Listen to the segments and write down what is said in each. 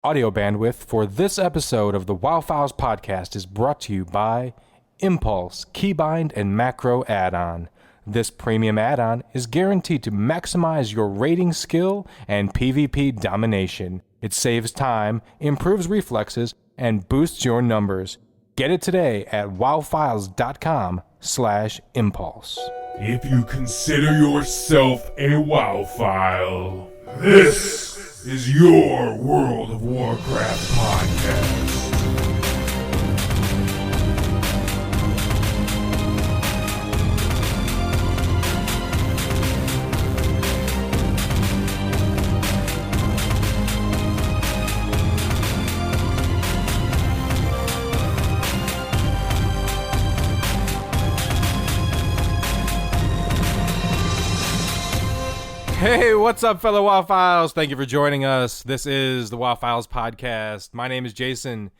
Audio bandwidth for this episode of the WoWphiles Podcast is brought to you by Impulse, Keybind, and Macro Add-on. This premium add-on is guaranteed to maximize your raiding skill and PvP domination. It saves time, improves reflexes, and boosts your numbers. Get it today at wowphiles.com/impulse. If you consider yourself a WoWphile, this is your World of Warcraft podcast. Hey, what's up, fellow WoWphiles? Thank you for joining us. This is the WoWphiles Podcast. My name is Jason,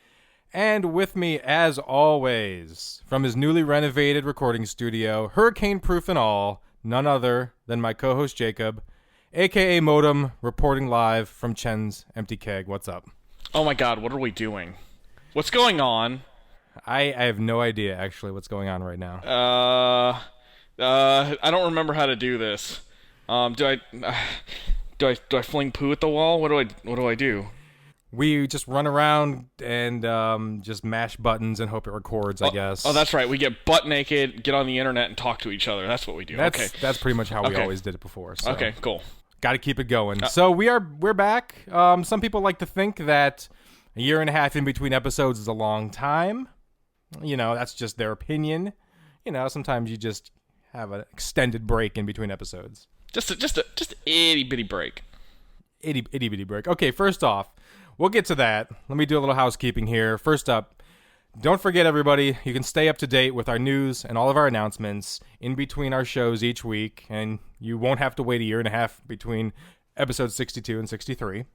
and with me, as always, from his newly renovated recording studio, hurricane-proof and all, none other than my co-host Jacob, a.k.a. Modem, reporting live from Chen's Empty Keg. What's up? Oh my god, what are we doing? What's going on? I have no idea, actually, what's going on right now. I don't remember how to do this. Do I fling poo at the wall? What do I do? We just run around and just mash buttons and hope it records, I guess. Oh, that's right. We get butt naked, get on the internet, and talk to each other. That's what we do. That's pretty much how we always did it before. So. Okay, cool. Got to keep it going. So we're back. Some people like to think that a year and a half in between episodes is a long time. You know, that's just their opinion. You know, sometimes you just have an extended break in between episodes. Just a itty bitty break. Itty bitty break. Okay, first off, we'll get to that. Let me do a little housekeeping here. First up, don't forget, everybody, you can stay up to date with our news and all of our announcements in between our shows each week, and you won't have to wait a year and a half between episodes 62 and 63.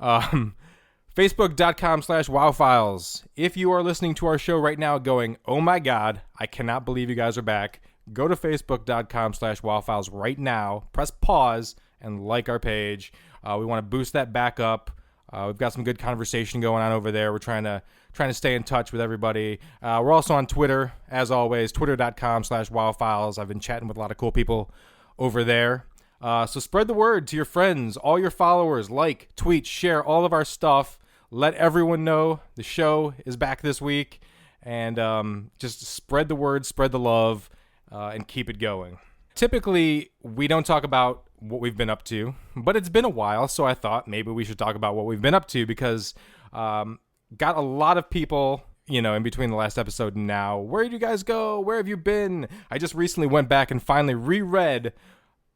Facebook.com/WoWphiles. If you are listening to our show right now going, oh my god, I cannot believe you guys are back, go to Facebook.com/WoWphiles right now, press pause, and like our page. We want to boost that back up. We've got some good conversation going on over there. We're trying to stay in touch with everybody. We're also on Twitter, as always, twitter.com/WoWphiles. I've been chatting with a lot of cool people over there. So spread the word to your friends, all your followers, like, tweet, share all of our stuff. Let everyone know the show is back this week. And just spread the word, spread the love, and keep it going. Typically, we don't talk about what we've been up to, but it's been a while, so I thought maybe we should talk about what we've been up to because got a lot of people, you know, in between the last episode and now. Where did you guys go? Where have you been? I just recently went back and finally reread,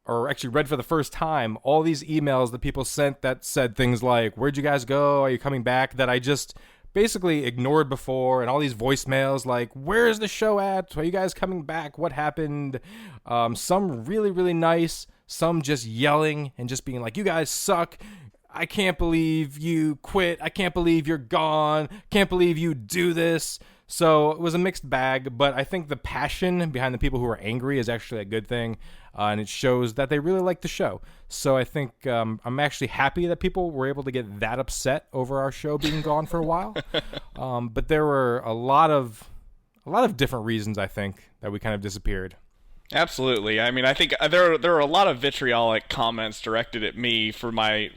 or actually read for the first time, all these emails that people sent that said things like, where'd you guys go? Are you coming back? That I just basically ignored before, and all these voicemails like, where's the show at? Are you guys coming back? What happened? Some really, really nice, some just yelling and just being like, you guys suck. I can't believe you quit. I can't believe you're gone. Can't believe you do this. So it was a mixed bag, but I think the passion behind the people who are angry is actually a good thing, and it shows that they really like the show. So I think I'm actually happy that people were able to get that upset over our show being gone for a while. But there were a lot of different reasons, I think, that we kind of disappeared. Absolutely. I mean, I think there are a lot of vitriolic comments directed at me for my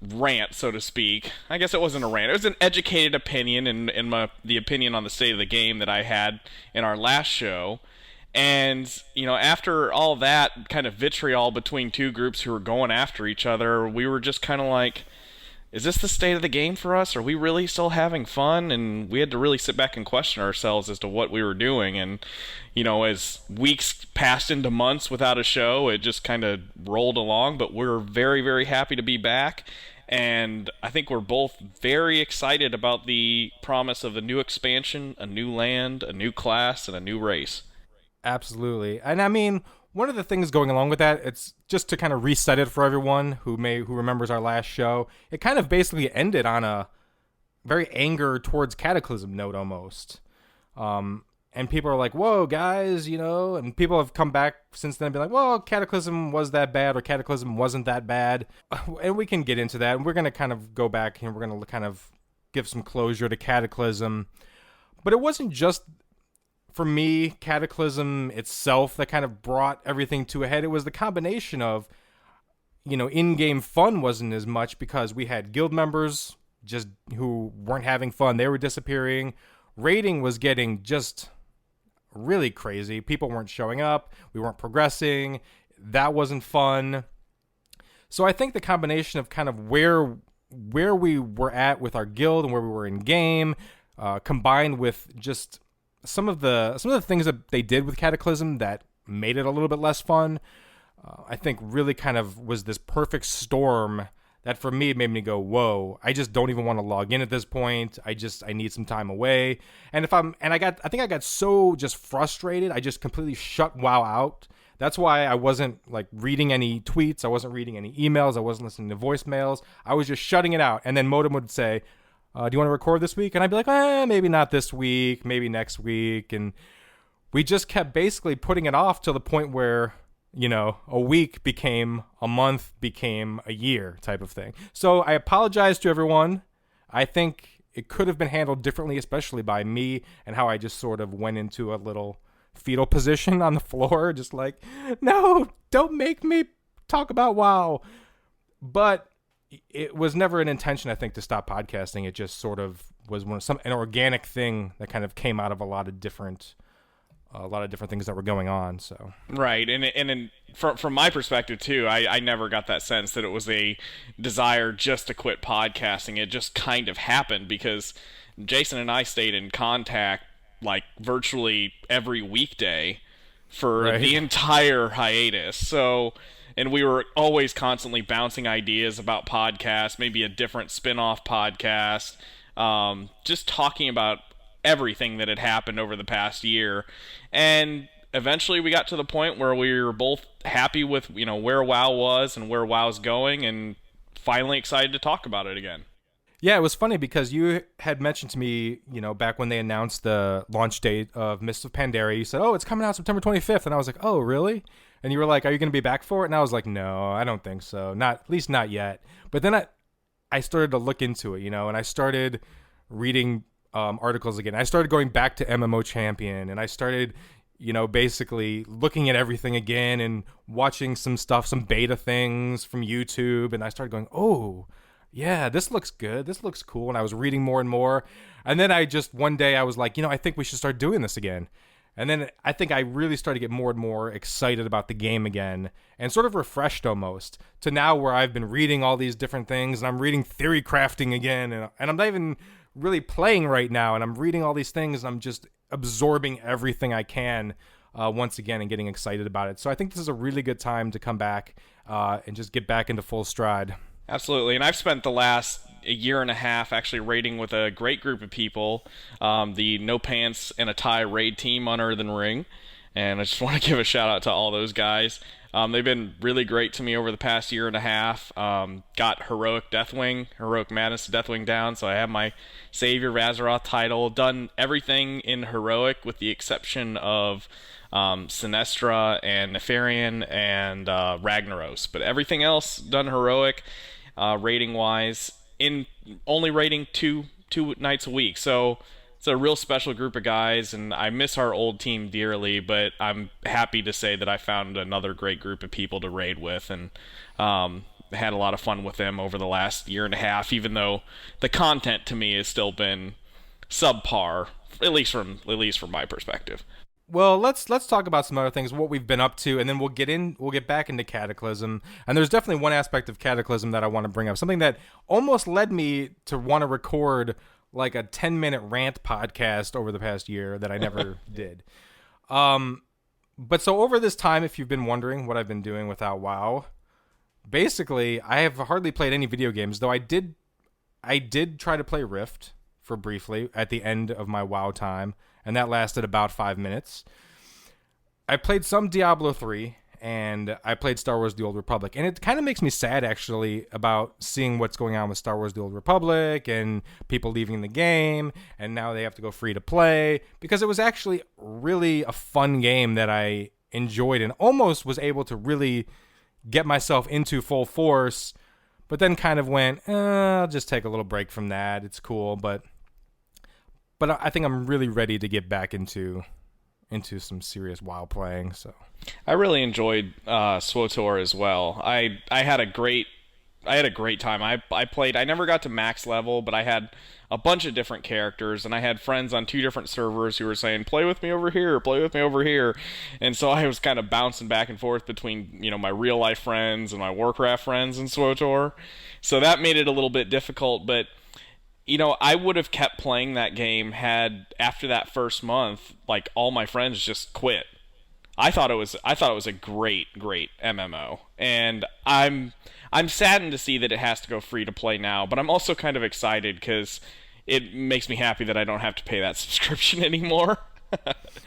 rant, so to speak. I guess it wasn't a rant. It was an educated opinion and the opinion on the state of the game that I had in our last show. And, you know, after all that kind of vitriol between two groups who were going after each other, we were just kind of like, is this the state of the game for us? Are we really still having fun? And we had to really sit back and question ourselves as to what we were doing. And, you know, as weeks passed into months without a show, it just kind of rolled along. But we're very, very happy to be back. And I think we're both very excited about the promise of a new expansion, a new land, a new class, and a new race. Absolutely. And I mean, one of the things going along with that, it's just to kind of reset it for everyone who remembers our last show. It kind of basically ended on a very anger towards Cataclysm note almost. and people are like, whoa, guys, and people have come back since then and been like, well, Cataclysm was that bad or Cataclysm wasn't that bad. And we can get into that. And we're going to kind of go back and we're going to kind of give some closure to Cataclysm. But it wasn't just, for me, Cataclysm itself that kind of brought everything to a head. It was the combination of, in-game fun wasn't as much because we had guild members just who weren't having fun. They were disappearing. Raiding was getting just really crazy. People weren't showing up. We weren't progressing. That wasn't fun. So I think the combination of kind of where we were at with our guild and where we were in game, combined with just some of the things that they did with Cataclysm that made it a little bit less fun, I think really kind of was this perfect storm that for me made me go, whoa, I just don't even want to log in at this point. I need some time away. And I think I got so just frustrated, I just completely shut WoW out. That's why I wasn't like reading any tweets. I wasn't reading any emails. I wasn't listening to voicemails. I was just shutting it out. And then Modem would say, do you want to record this week? And I'd be like, maybe not this week, maybe next week. And we just kept basically putting it off till the point where, a week became a month, became a year type of thing. So I apologize to everyone. I think it could have been handled differently, especially by me and how I just sort of went into a little fetal position on the floor, just like, no, don't make me talk about WoW. But it was never an intention, I think, to stop podcasting. It just sort of was an organic thing that kind of came out of a lot of different things that were going on. So right, and from my perspective too, I never got that sense that it was a desire just to quit podcasting. It just kind of happened because Jason and I stayed in contact like virtually every weekday for the entire hiatus. So, and we were always constantly bouncing ideas about podcasts, maybe a different spin-off podcast, just talking about everything that had happened over the past year. And eventually we got to the point where we were both happy with, where WoW was and where WoW's going, and finally excited to talk about it again. Yeah, it was funny because you had mentioned to me, back when they announced the launch date of Mists of Pandaria, you said, oh, it's coming out September 25th. And I was like, oh, really? And you were like, are you going to be back for it? And I was like, no, I don't think so. At least not yet. But then I started to look into it, and I started reading articles again. I started going back to MMO Champion, and I started, basically looking at everything again and watching some beta things from YouTube. And I started going, oh, yeah, this looks good. This looks cool. And I was reading more and more. And then one day I was like, I think we should start doing this again. And then I think I really started to get more and more excited about the game again and sort of refreshed almost to now where I've been reading all these different things and I'm reading theory crafting again. And I'm not even really playing right now. And I'm reading all these things and I'm just absorbing everything I can once again and getting excited about it. So I think this is a really good time to come back and just get back into full stride. Absolutely. And I've spent the last a year and a half actually raiding with a great group of people, the No Pants and a Tie raid team on Earthen Ring, and I just want to give a shout out to all those guys. They've been really great to me over the past year and a half. Got Heroic Madness Deathwing down, so I have my Savior Razaroth title, done everything in Heroic with the exception of Sinestra and Nefarian and Ragnaros, but everything else done Heroic, rating wise, in only rating two nights a week. So it's a real special group of guys, and I miss our old team dearly, but I'm happy to say that I found another great group of people to raid with, and had a lot of fun with them over the last year and a half, even though the content to me has still been subpar, at least from my perspective. Well, let's talk about some other things, what we've been up to, and then we'll get back into Cataclysm. And there's definitely one aspect of Cataclysm that I want to bring up, something that almost led me to want to record like a 10-minute rant podcast over the past year that I never did. But so over this time, if you've been wondering what I've been doing without WoW, basically I have hardly played any video games, though I did try to play Rift for briefly at the end of my WoW time, and that lasted about 5 minutes. I played some Diablo 3, and I played Star Wars The Old Republic. And it kind of makes me sad, actually, about seeing what's going on with Star Wars The Old Republic and people leaving the game, and now they have to go free to play, because it was actually really a fun game that I enjoyed and almost was able to really get myself into full force, but then kind of went, I'll just take a little break from that. It's cool, but I think I'm really ready to get back into some serious WoW playing. So I really enjoyed SWTOR as well. I had a great time. I played. I never got to max level, but I had a bunch of different characters, and I had friends on 2 different servers who were saying, "Play with me over here, play with me over here," and so I was kind of bouncing back and forth between my real life friends and my Warcraft friends in SWTOR. So that made it a little bit difficult, but I would have kept playing that game had after that first month, like all my friends just quit. I thought it was a great MMO, and I'm saddened to see that it has to go free to play now, but I'm also kind of excited because it makes me happy that I don't have to pay that subscription anymore.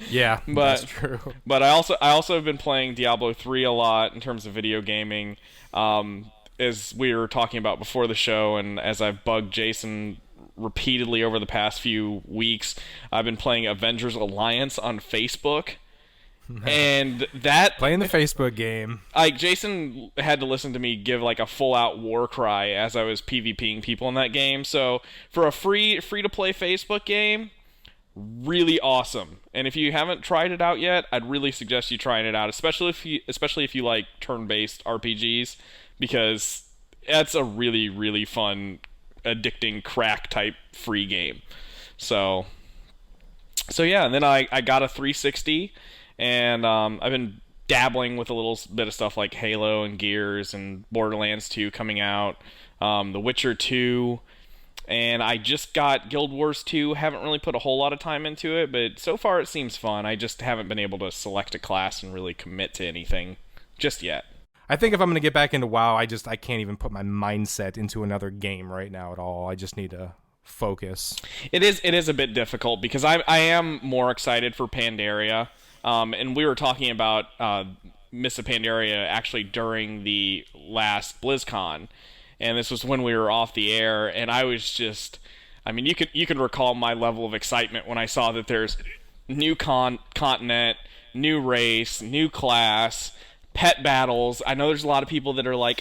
Yeah, that's true. But I also have been playing Diablo 3 a lot in terms of video gaming, as we were talking about before the show, and as I've bugged Jason repeatedly over the past few weeks, I've been playing Avengers Alliance on Facebook. And that playing the Facebook game, Jason had to listen to me give like a full-out war cry as I was PvPing people in that game. So for a free to play Facebook game, really awesome. And if you haven't tried it out yet, I'd really suggest you trying it out, especially if you like turn-based RPGs, because that's a really fun, addicting crack type free game. So yeah, and then I got a 360. And I've been dabbling with a little bit of stuff like Halo and Gears and Borderlands 2 coming out, The Witcher 2, and I just got Guild Wars 2. Haven't really put a whole lot of time into it, but so far it seems fun. I just haven't been able to select a class and really commit to anything just yet. I think if I'm going to get back into WoW, I can't even put my mindset into another game right now at all. I just need to focus. It is a bit difficult because I am more excited for Pandaria. And we were talking about Mists of Pandaria actually during the last BlizzCon, and this was when we were off the air, and I was just, you could recall my level of excitement when I saw that there's new continent, new race, new class, pet battles. I know there's a lot of people that are like,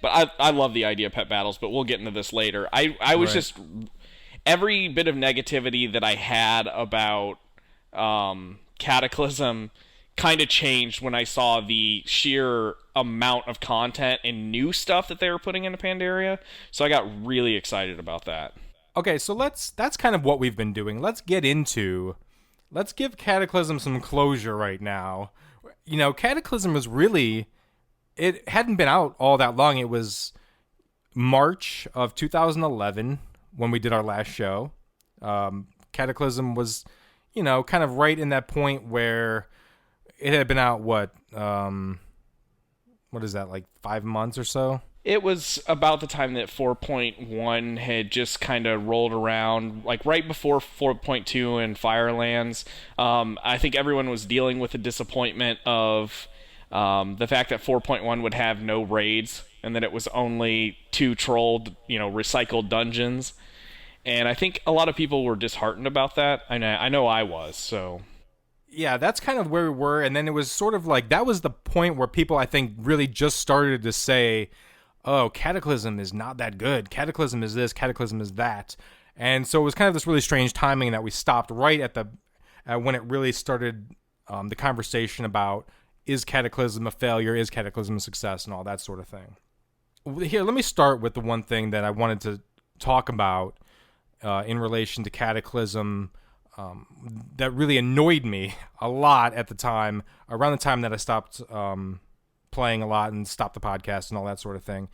but I love the idea of pet battles, but we'll get into this later. I was just, every bit of negativity that I had about Cataclysm kind of changed when I saw the sheer amount of content and new stuff that they were putting into Pandaria. So I got really excited about that. Okay, so that's kind of what we've been doing. Let's give Cataclysm some closure right now. Cataclysm was it hadn't been out all that long. It was March of 2011 when we did our last show. Cataclysm was kind of right in that point where it had been out, what is that, like 5 months or so? It was about the time that 4.1 had just kind of rolled around, like right before 4.2 and Firelands. I think everyone was dealing with the disappointment of the fact that 4.1 would have no raids, and that it was only 2 trolled, recycled dungeons. And I think a lot of people were disheartened about that. I know I was, so. Yeah, that's kind of where we were. And then it was sort of like, that was the point where people, I think, really just started to say, oh, Cataclysm is not that good. Cataclysm is this, Cataclysm is that. And so it was kind of this really strange timing that we stopped right at when it really started the conversation about, is Cataclysm a failure? Is Cataclysm a success? And all that sort of thing. Here, let me start with the one thing that I wanted to talk about in relation to Cataclysm that really annoyed me a lot at the time, around the time that I stopped playing a lot and stopped the podcast and all that sort of thing.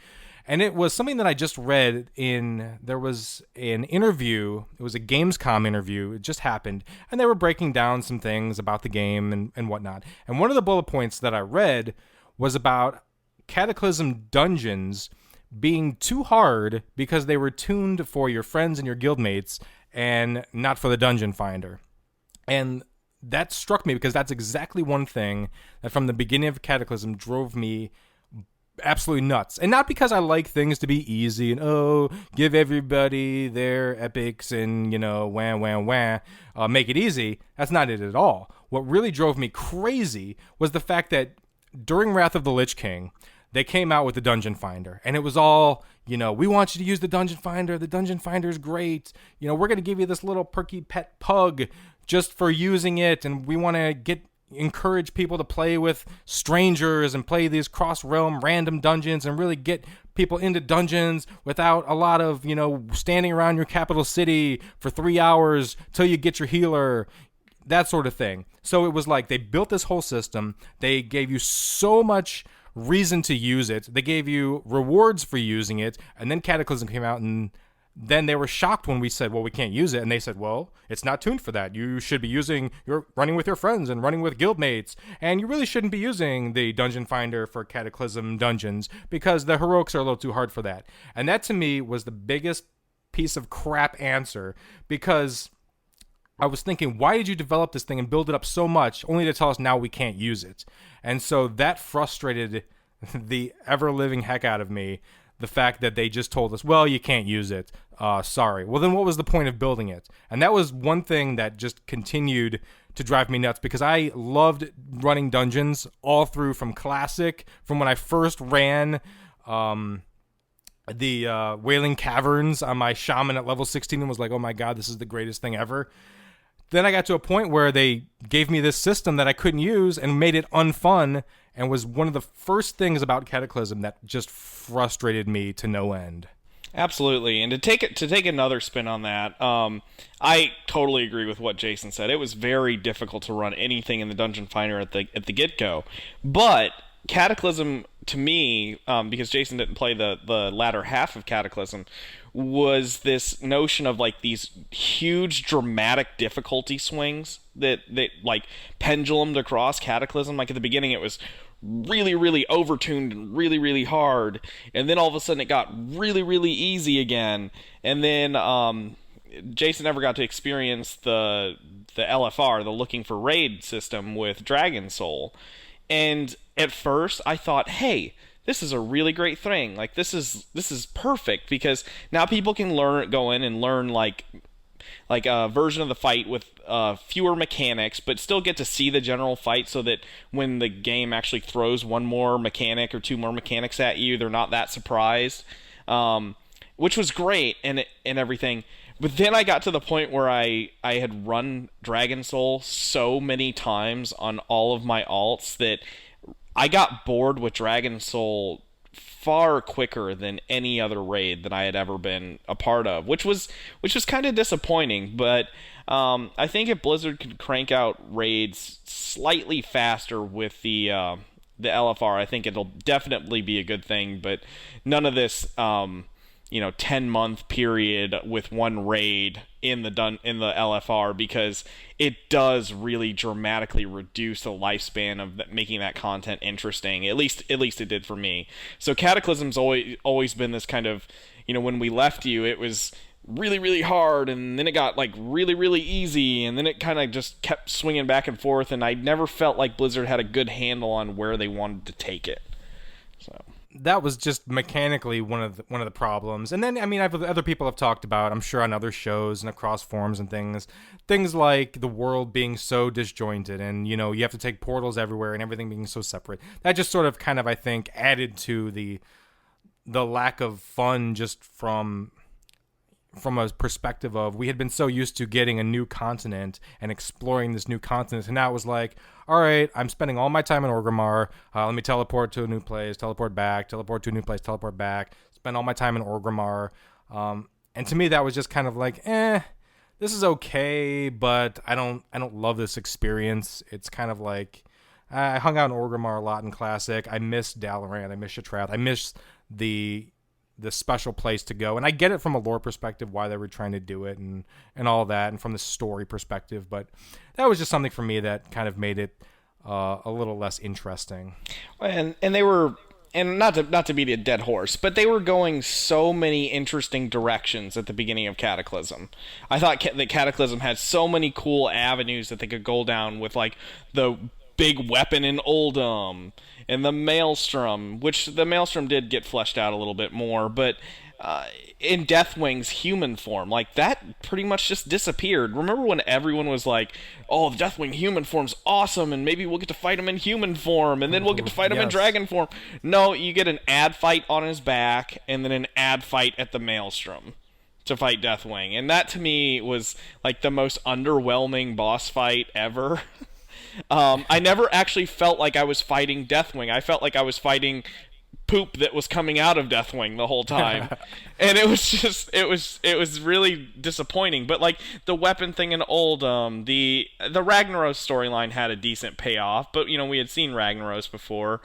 And it was something that I just read there was an interview, it was a Gamescom interview, it just happened, and they were breaking down some things about the game and whatnot. And one of the bullet points that I read was about Cataclysm dungeons being too hard because they were tuned for your friends and your guildmates and not for the dungeon finder. And that struck me because that's exactly one thing that from the beginning of Cataclysm drove me absolutely nuts. And not because I like things to be easy and, give everybody their epics and, make it easy. That's not it at all. What really drove me crazy was the fact that during Wrath of the Lich King, they came out with the Dungeon Finder, and it was all, we want you to use the Dungeon Finder. The Dungeon Finder is great. We're going to give you this little perky pet pug just for using it, and we want to encourage people to play with strangers and play these cross-realm random dungeons and really get people into dungeons without a lot of, standing around your capital city for 3 hours till you get your healer, that sort of thing. So it was like they built this whole system. They gave you so much reason to use it. They gave you rewards for using it, and then Cataclysm came out, and then they were shocked when we said, well, we can't use it, and they said, well, it's not tuned for that. You should be running with your friends and running with guildmates, and you really shouldn't be using the Dungeon Finder for Cataclysm dungeons because the heroics are a little too hard for that. And that to me was the biggest piece of crap answer, because I was thinking, why did you develop this thing and build it up so much only to tell us now we can't use it? And so that frustrated the ever-living heck out of me, the fact that they just told us, well, you can't use it. Sorry. Well, then what was the point of building it? And that was one thing that just continued to drive me nuts, because I loved running dungeons all through from Classic, from when I first ran the Wailing Caverns on my Shaman at level 16 and was like, oh my god, this is the greatest thing ever. Then I got to a point where they gave me this system that I couldn't use and made it unfun, and was one of the first things about Cataclysm that just frustrated me to no end. Absolutely, and to take another spin on that, I totally agree with what Jason said. It was very difficult to run anything in the Dungeon Finder at the get-go, but Cataclysm, to me, because Jason didn't play the latter half of Cataclysm, was this notion of like these huge dramatic difficulty swings that like pendulumed across Cataclysm. Like at the beginning it was really, really overtuned and really, really hard, and then all of a sudden it got really, really easy again, and then Jason never got to experience the LFR, the Looking for Raid system with Dragon Soul. And at first I thought, hey, this is a really great thing. Like this is perfect, because now people can go in and learn like a version of the fight with fewer mechanics, but still get to see the general fight, so that when the game actually throws one more mechanic or two more mechanics at you, they're not that surprised, which was great and everything. But then I got to the point where I had run Dragon Soul so many times on all of my alts that I got bored with Dragon Soul far quicker than any other raid that I had ever been a part of, which was kind of disappointing. But I think if Blizzard could crank out raids slightly faster with the LFR, I think it'll definitely be a good thing. But none of this 10-month period with one raid in the LFR, because it does really dramatically reduce the lifespan of making that content interesting. At least it did for me. So Cataclysm's always been this kind of, when we left you, it was really, really hard, and then it got like really, really easy, and then it kind of just kept swinging back and forth, and I never felt like Blizzard had a good handle on where they wanted to take it. So that was just mechanically one of the problems. And then, other people have talked about, I'm sure on other shows and across forums and things like the world being so disjointed, and you have to take portals everywhere and everything being so separate. That just sort of kind of, I think, added to the lack of fun, just from a perspective of, we had been so used to getting a new continent and exploring this new continent, and now it was like, all right, I'm spending all my time in Orgrimmar, let me teleport to a new place, teleport back, teleport to a new place, teleport back, spend all my time in Orgrimmar, and to me that was just kind of like, this is okay, but I don't love this experience. It's kind of like, I hung out in Orgrimmar a lot in Classic. I miss Dalaran, I miss Shattrath, I miss the special place to go, and I get it from a lore perspective why they were trying to do it and all that, and from the story perspective, but that was just something for me that kind of made it a little less interesting. And they were and not to beat a dead horse, but they were going so many interesting directions at the beginning of Cataclysm. I thought that Cataclysm had so many cool avenues that they could go down with, like the big weapon in Oldham and the Maelstrom, which the Maelstrom did get fleshed out a little bit more, but in Deathwing's human form, like that pretty much just disappeared. Remember when everyone was like, oh, the Deathwing human form's awesome, and maybe we'll get to fight him in human form, and then we'll get to fight him in dragon form. No, you get an ad fight on his back, and then an ad fight at the Maelstrom to fight Deathwing. And that, to me, was like the most underwhelming boss fight ever. I never actually felt like I was fighting Deathwing. I felt like I was fighting poop that was coming out of Deathwing the whole time. And it was just it was really disappointing. But like the weapon thing in Oldham, the Ragnaros storyline had a decent payoff, but you know, we had seen Ragnaros before.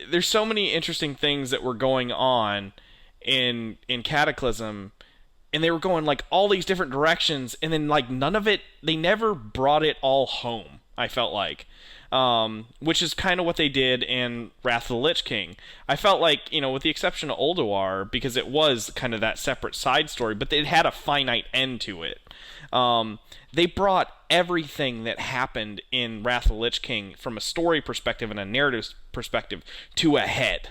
There's so many interesting things that were going on in Cataclysm, and they were going like all these different directions, and then like none of it, they never brought it all home, I felt like. Which is kind of what they did in Wrath of the Lich King. I felt like, you know, with the exception of Ulduar, because it was kind of that separate side story, but it had a finite end to it. They brought everything that happened in Wrath of the Lich King from a story perspective and a narrative perspective to a head.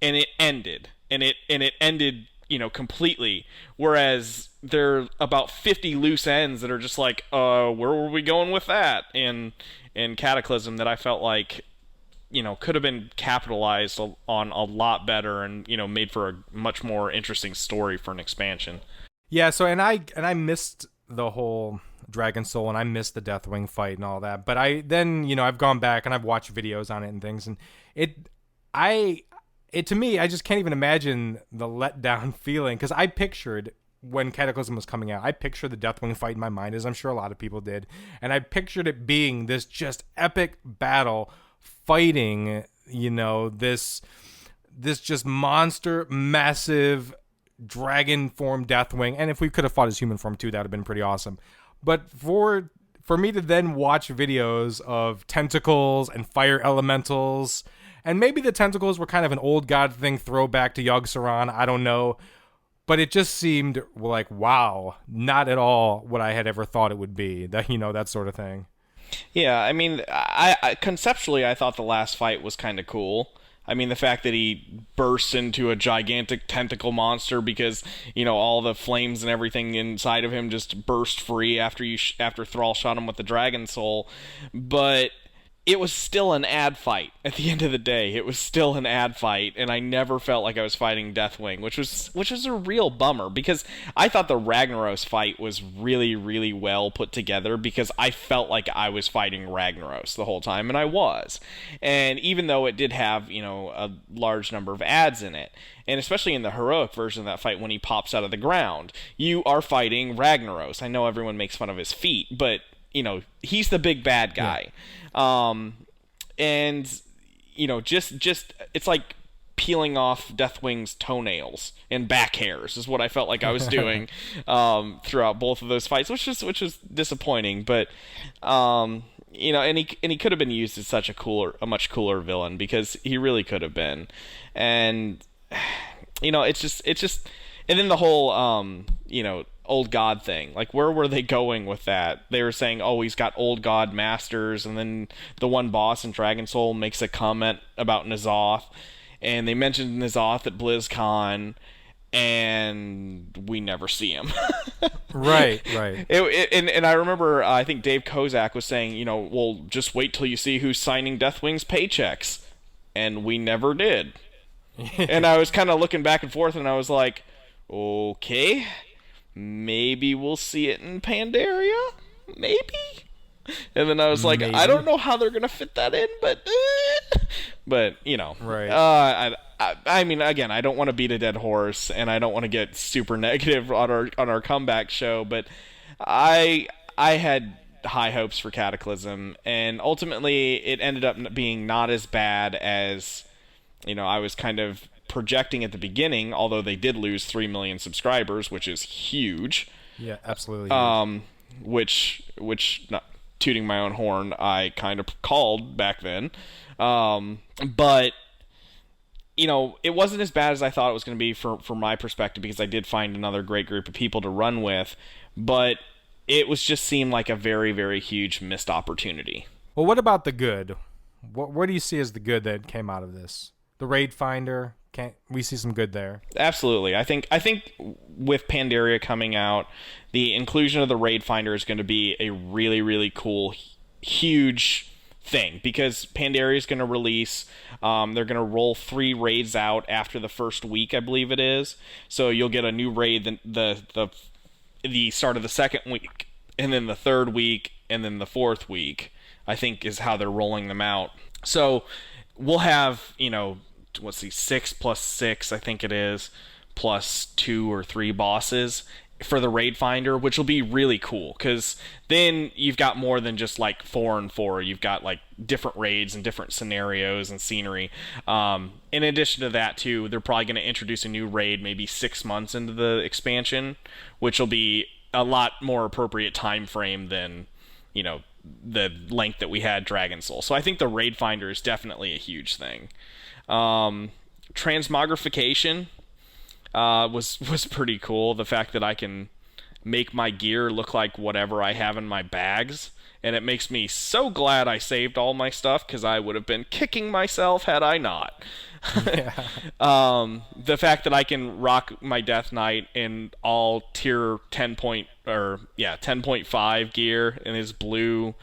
And it ended. And it ended, you know, completely. Whereas there are about 50 loose ends that are just like, where were we going with that? And in Cataclysm that I felt like, you know, could have been capitalized on a lot better and, you know, made for a much more interesting story for an expansion. Yeah, so and I missed the whole Dragon Soul, and I missed the Deathwing fight and all that. But I've gone back and I've watched videos on it and things, and to me, I just can't even imagine the letdown feeling, because I pictured, when Cataclysm was coming out, I pictured the Deathwing fight in my mind, as I'm sure a lot of people did, and I pictured it being this just epic battle fighting, you know, this just monster, massive dragon form Deathwing, and if we could have fought his human form too, that would have been pretty awesome. But for me to then watch videos of tentacles and fire elementals, and maybe the tentacles were kind of an old god thing, throwback to Yogg-Saron, I don't know. But it just seemed like, wow, not at all what I had ever thought it would be. That, you know, that sort of thing. Yeah, I mean, I conceptually, I thought the last fight was kind of cool. I mean, the fact that he bursts into a gigantic tentacle monster because, you know, all the flames and everything inside of him just burst free after Thrall shot him with the Dragon Soul. But it was still an ad fight at the end of the day. It was still an ad fight, and I never felt like I was fighting Deathwing, which was a real bummer, because I thought the Ragnaros fight was really, really well put together, because I felt like I was fighting Ragnaros the whole time, and I was. And even though it did have, you know, a large number of ads in it, and especially in the heroic version of that fight when he pops out of the ground, you are fighting Ragnaros. I know everyone makes fun of his feet, but, you know, he's the big bad guy. Yeah. And, you know, just it's like peeling off Deathwing's toenails and back hairs is what I felt like I was doing throughout both of those fights, which was disappointing. But you know, and he could have been used as such a much cooler villain, because he really could have been. And you know, it's just and then the whole you know, old god thing, like, where were they going with that? They were saying, oh, he's got old god masters, and then the one boss in Dragon Soul makes a comment about N'Zoth, and they mentioned N'Zoth at BlizzCon, and we never see him. right. And I remember, I think Dave Kozak was saying, you know, well, just wait till you see who's signing Deathwing's paychecks, and we never did. And I was kind of looking back and forth, and I was like, okay, maybe we'll see it in Pandaria? Maybe? And then I was like, maybe. I don't know how they're going to fit that in, but you know. Right. I mean, again, I don't want to beat a dead horse, and I don't want to get super negative on our comeback show, but I had high hopes for Cataclysm, and ultimately it ended up being not as bad as, you know, I was kind of projecting at the beginning, although they did lose 3 million subscribers, which is huge. Yeah, absolutely. Which tooting my own horn, I kind of called back then. But it wasn't as bad as I thought it was going to be from my perspective, because I did find another great group of people to run with, but it just seemed like a very, very huge missed opportunity. Well, what about the good? What do you see as the good that came out of this? The raid finder, we see some good there? Absolutely. I think with Pandaria coming out, the inclusion of the raid finder is going to be a really, really cool, huge thing, because Pandaria is going to release, they're going to roll 3 raids out after the first week, I believe it is. So you'll get a new raid the start of the second week, and then the third week, and then the fourth week, I think is how they're rolling them out. So we'll have, 6 plus 6, I think it is, plus 2 or 3 bosses for the raid finder, which will be really cool, because then you've got more than just like 4 and 4. You've got like different raids and different scenarios and scenery. In addition to that too, they're probably going to introduce a new raid maybe 6 months into the expansion, which will be a lot more appropriate time frame than the length that we had Dragon Soul. So I think the raid finder is definitely a huge thing. Transmogrification was pretty cool. The fact that I can make my gear look like whatever I have in my bags, and it makes me so glad I saved all my stuff, because I would have been kicking myself had I not. Yeah. The fact that I can rock my Death Knight in all tier 10.5 gear in his blue,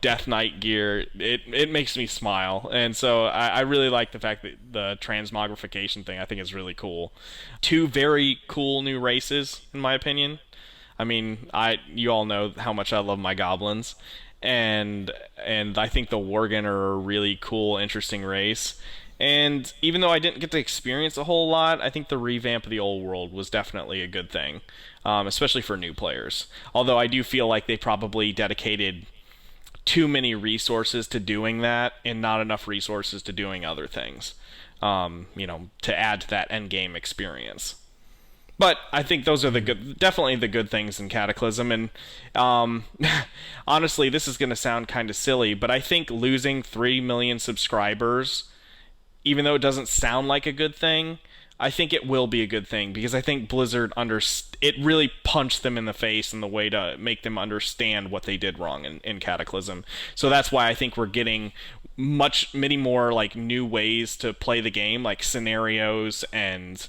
Death Knight gear, it makes me smile. And so I really like the fact that the transmogrification thing, I think, is really cool. 2 very cool new races, in my opinion. I mean, you all know how much I love my goblins, and I think the Worgen are a really cool, interesting race. And even though I didn't get to experience a whole lot, I think the revamp of the old world was definitely a good thing, especially for new players. Although I do feel like they probably dedicated too many resources to doing that and not enough resources to doing other things, to add to that end game experience. But I think those are definitely the good things in Cataclysm. And honestly, this is going to sound kind of silly, but I think losing 3 million subscribers, even though it doesn't sound like a good thing, I think it will be a good thing, because I think Blizzard it really punched them in the face in the way to make them understand what they did wrong in Cataclysm. So that's why I think we're getting many more like new ways to play the game, like scenarios and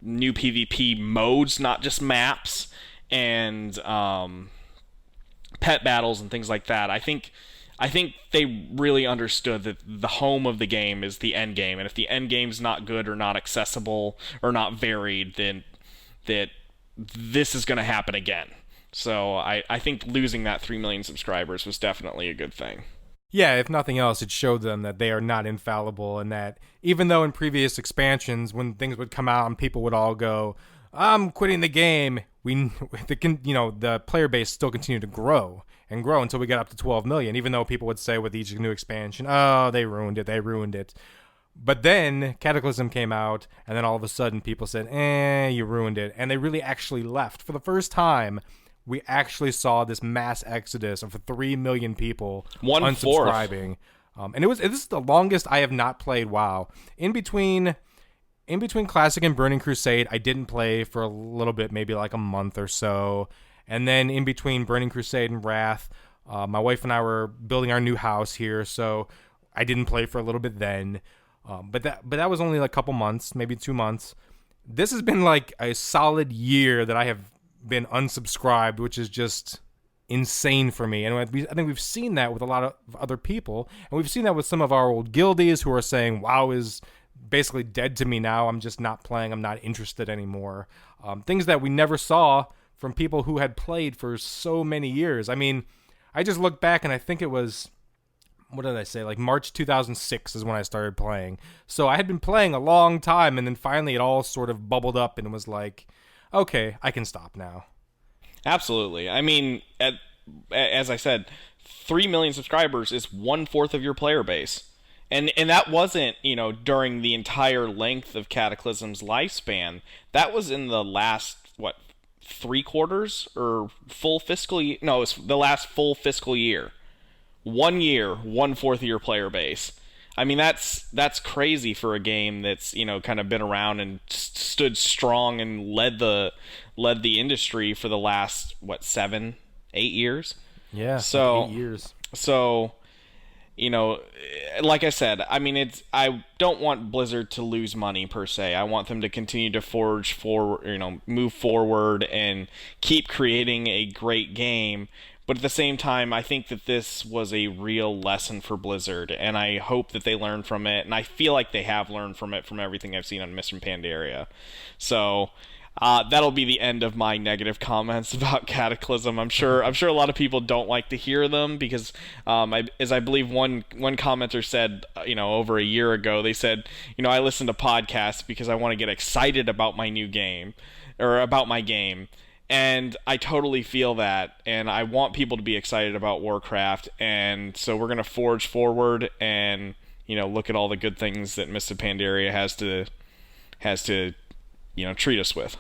new PvP modes, not just maps, and pet battles and things like that. I think they really understood that the home of the game is the end game, and if the end game's not good or not accessible or not varied, then this is going to happen again. So I think losing that 3 million subscribers was definitely a good thing. Yeah, if nothing else, it showed them that they are not infallible, and that even though in previous expansions, when things would come out and people would all go, "I'm quitting the game," the player base still continued to grow and grow until we got up to 12 million, even though people would say with each new expansion, "Oh, they ruined it. But then Cataclysm came out, and then all of a sudden people said, you ruined it. And they really actually left. For the first time, we actually saw this mass exodus of 3 million people unsubscribing. And this is the longest I have not played WoW. In between Classic and Burning Crusade, I didn't play for a little bit, maybe like a month or so. And then in between Burning Crusade and Wrath, my wife and I were building our new house here, so I didn't play for a little bit then. But that was only like a couple months, maybe 2 months. This has been like a solid year that I have been unsubscribed, which is just insane for me. And I think we've seen that with a lot of other people, and we've seen that with some of our old guildies who are saying, WoW is basically dead to me now. I'm just not playing. I'm not interested anymore. Things that we never saw from people who had played for so many years. I mean, I just look back and I think it was, what did I say? Like March 2006 is when I started playing. So I had been playing a long time, and then finally it all sort of bubbled up and it was like, okay, I can stop now. Absolutely. I mean, as I said, 3 million subscribers is 1/4 of your player base. And that wasn't, during the entire length of Cataclysm's lifespan. That was in the last, 3/4 or full fiscal year. No, it's the last full fiscal year. 1 year, 1/4 year player base. I mean, that's crazy for a game that's, kind of been around and stood strong and led the industry for the last 7, 8 years. Yeah, so 8 years. So, like I said, I mean, I don't want Blizzard to lose money per se. I want them to continue to forge forward, move forward and keep creating a great game. But at the same time, I think that this was a real lesson for Blizzard, and I hope that they learn from it. And I feel like they have learned from it from everything I've seen on Mists of Pandaria. So that'll be the end of my negative comments about Cataclysm. I'm sure a lot of people don't like to hear them because, as I believe one commenter said, over a year ago, they said, I listen to podcasts because I want to get excited about my new game or about my game. And I totally feel that, and I want people to be excited about Warcraft, and so we're going to forge forward and, look at all the good things that Mists of Pandaria has to treat us with.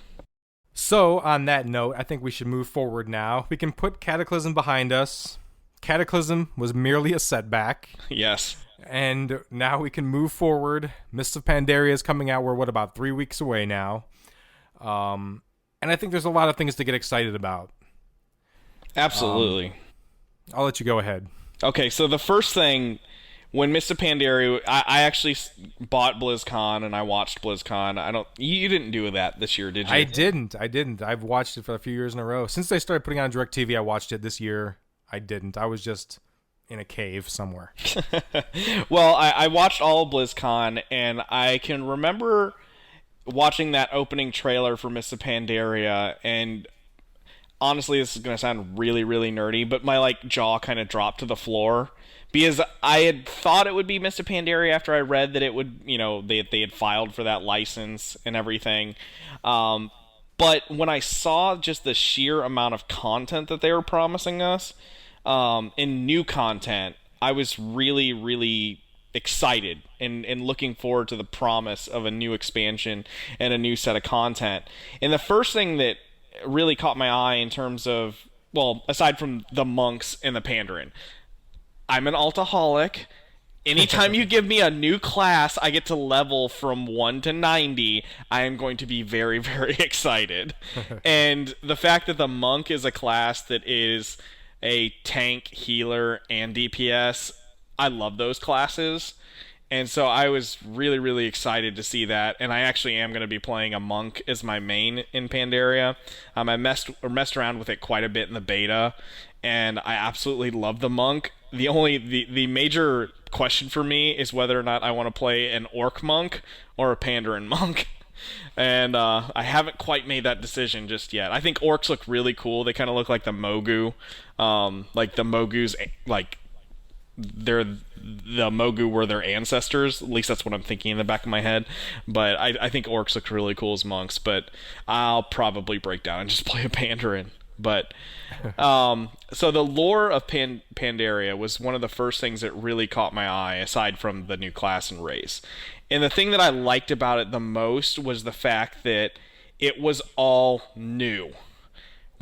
So, on that note, I think we should move forward now. We can put Cataclysm behind us. Cataclysm was merely a setback. Yes. And now we can move forward. Mists of Pandaria is coming out. We're, about 3 weeks away now. And I think there's a lot of things to get excited about. Absolutely. I'll let you go ahead. Okay, so the first thing, when Mists of Pandaria, I actually bought BlizzCon and I watched BlizzCon. You didn't do that this year, did you? I didn't. I've watched it for a few years in a row. Since they started putting it on DirecTV, I watched it. This year, I didn't. I was just in a cave somewhere. Well, I watched all of BlizzCon, and I can remember watching that opening trailer for Mists of Pandaria, and honestly, this is going to sound really, really nerdy, but my jaw kind of dropped to the floor because I had thought it would be Mists of Pandaria after I read that it would, they had filed for that license and everything. But when I saw just the sheer amount of content that they were promising us, in new content, I was really, really excited and looking forward to the promise of a new expansion and a new set of content. And the first thing that really caught my eye in terms of, aside from the monks and the Pandaren, I'm an altaholic. Anytime you give me a new class, I get to level from 1 to 90, I am going to be very, very excited. And the fact that the monk is a class that is a tank, healer, and DPS, I love those classes, and so I was really, really excited to see that, and I actually am going to be playing a monk as my main in Pandaria. I messed around with it quite a bit in the beta, and I absolutely love the monk. The major question for me is whether or not I want to play an orc monk or a Pandaren monk. And I haven't quite made that decision just yet. I think orcs look really cool. They kind of look like the Mogu. The Mogus, they're the Mogu were their ancestors. At least that's what I'm thinking in the back of my head. But I think orcs look really cool as monks. But I'll probably break down and just play a Pandaren. But so the lore of Pandaria was one of the first things that really caught my eye, aside from the new class and race. And the thing that I liked about it the most was the fact that it was all new.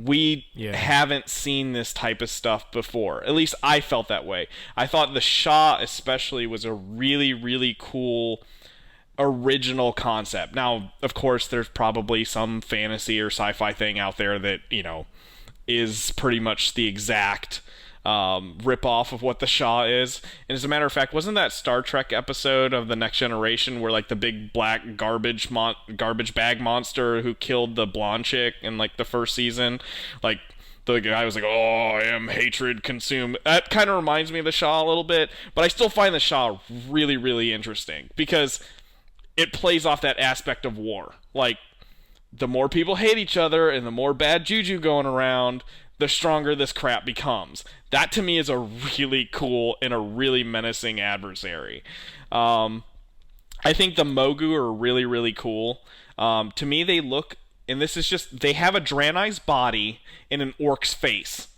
We haven't seen this type of stuff before. At least I felt that way. I thought the Shah especially was a really, really cool original concept. Now, of course, there's probably some fantasy or sci-fi thing out there that, is pretty much the exact rip-off of what the Shah is. And as a matter of fact, wasn't that Star Trek episode of The Next Generation where the big black garbage bag monster who killed the blonde chick in the first season, the guy was "Oh, I am hatred consumed." That kind of reminds me of the Shah a little bit, but I still find the Shah really, really interesting because it plays off that aspect of war. The more people hate each other and the more bad juju going around, the stronger this crap becomes. That to me is a really cool and a really menacing adversary. I think the Mogu are really, really cool. To me, they look, and this is just, they have a Draenei's body and an orc's face.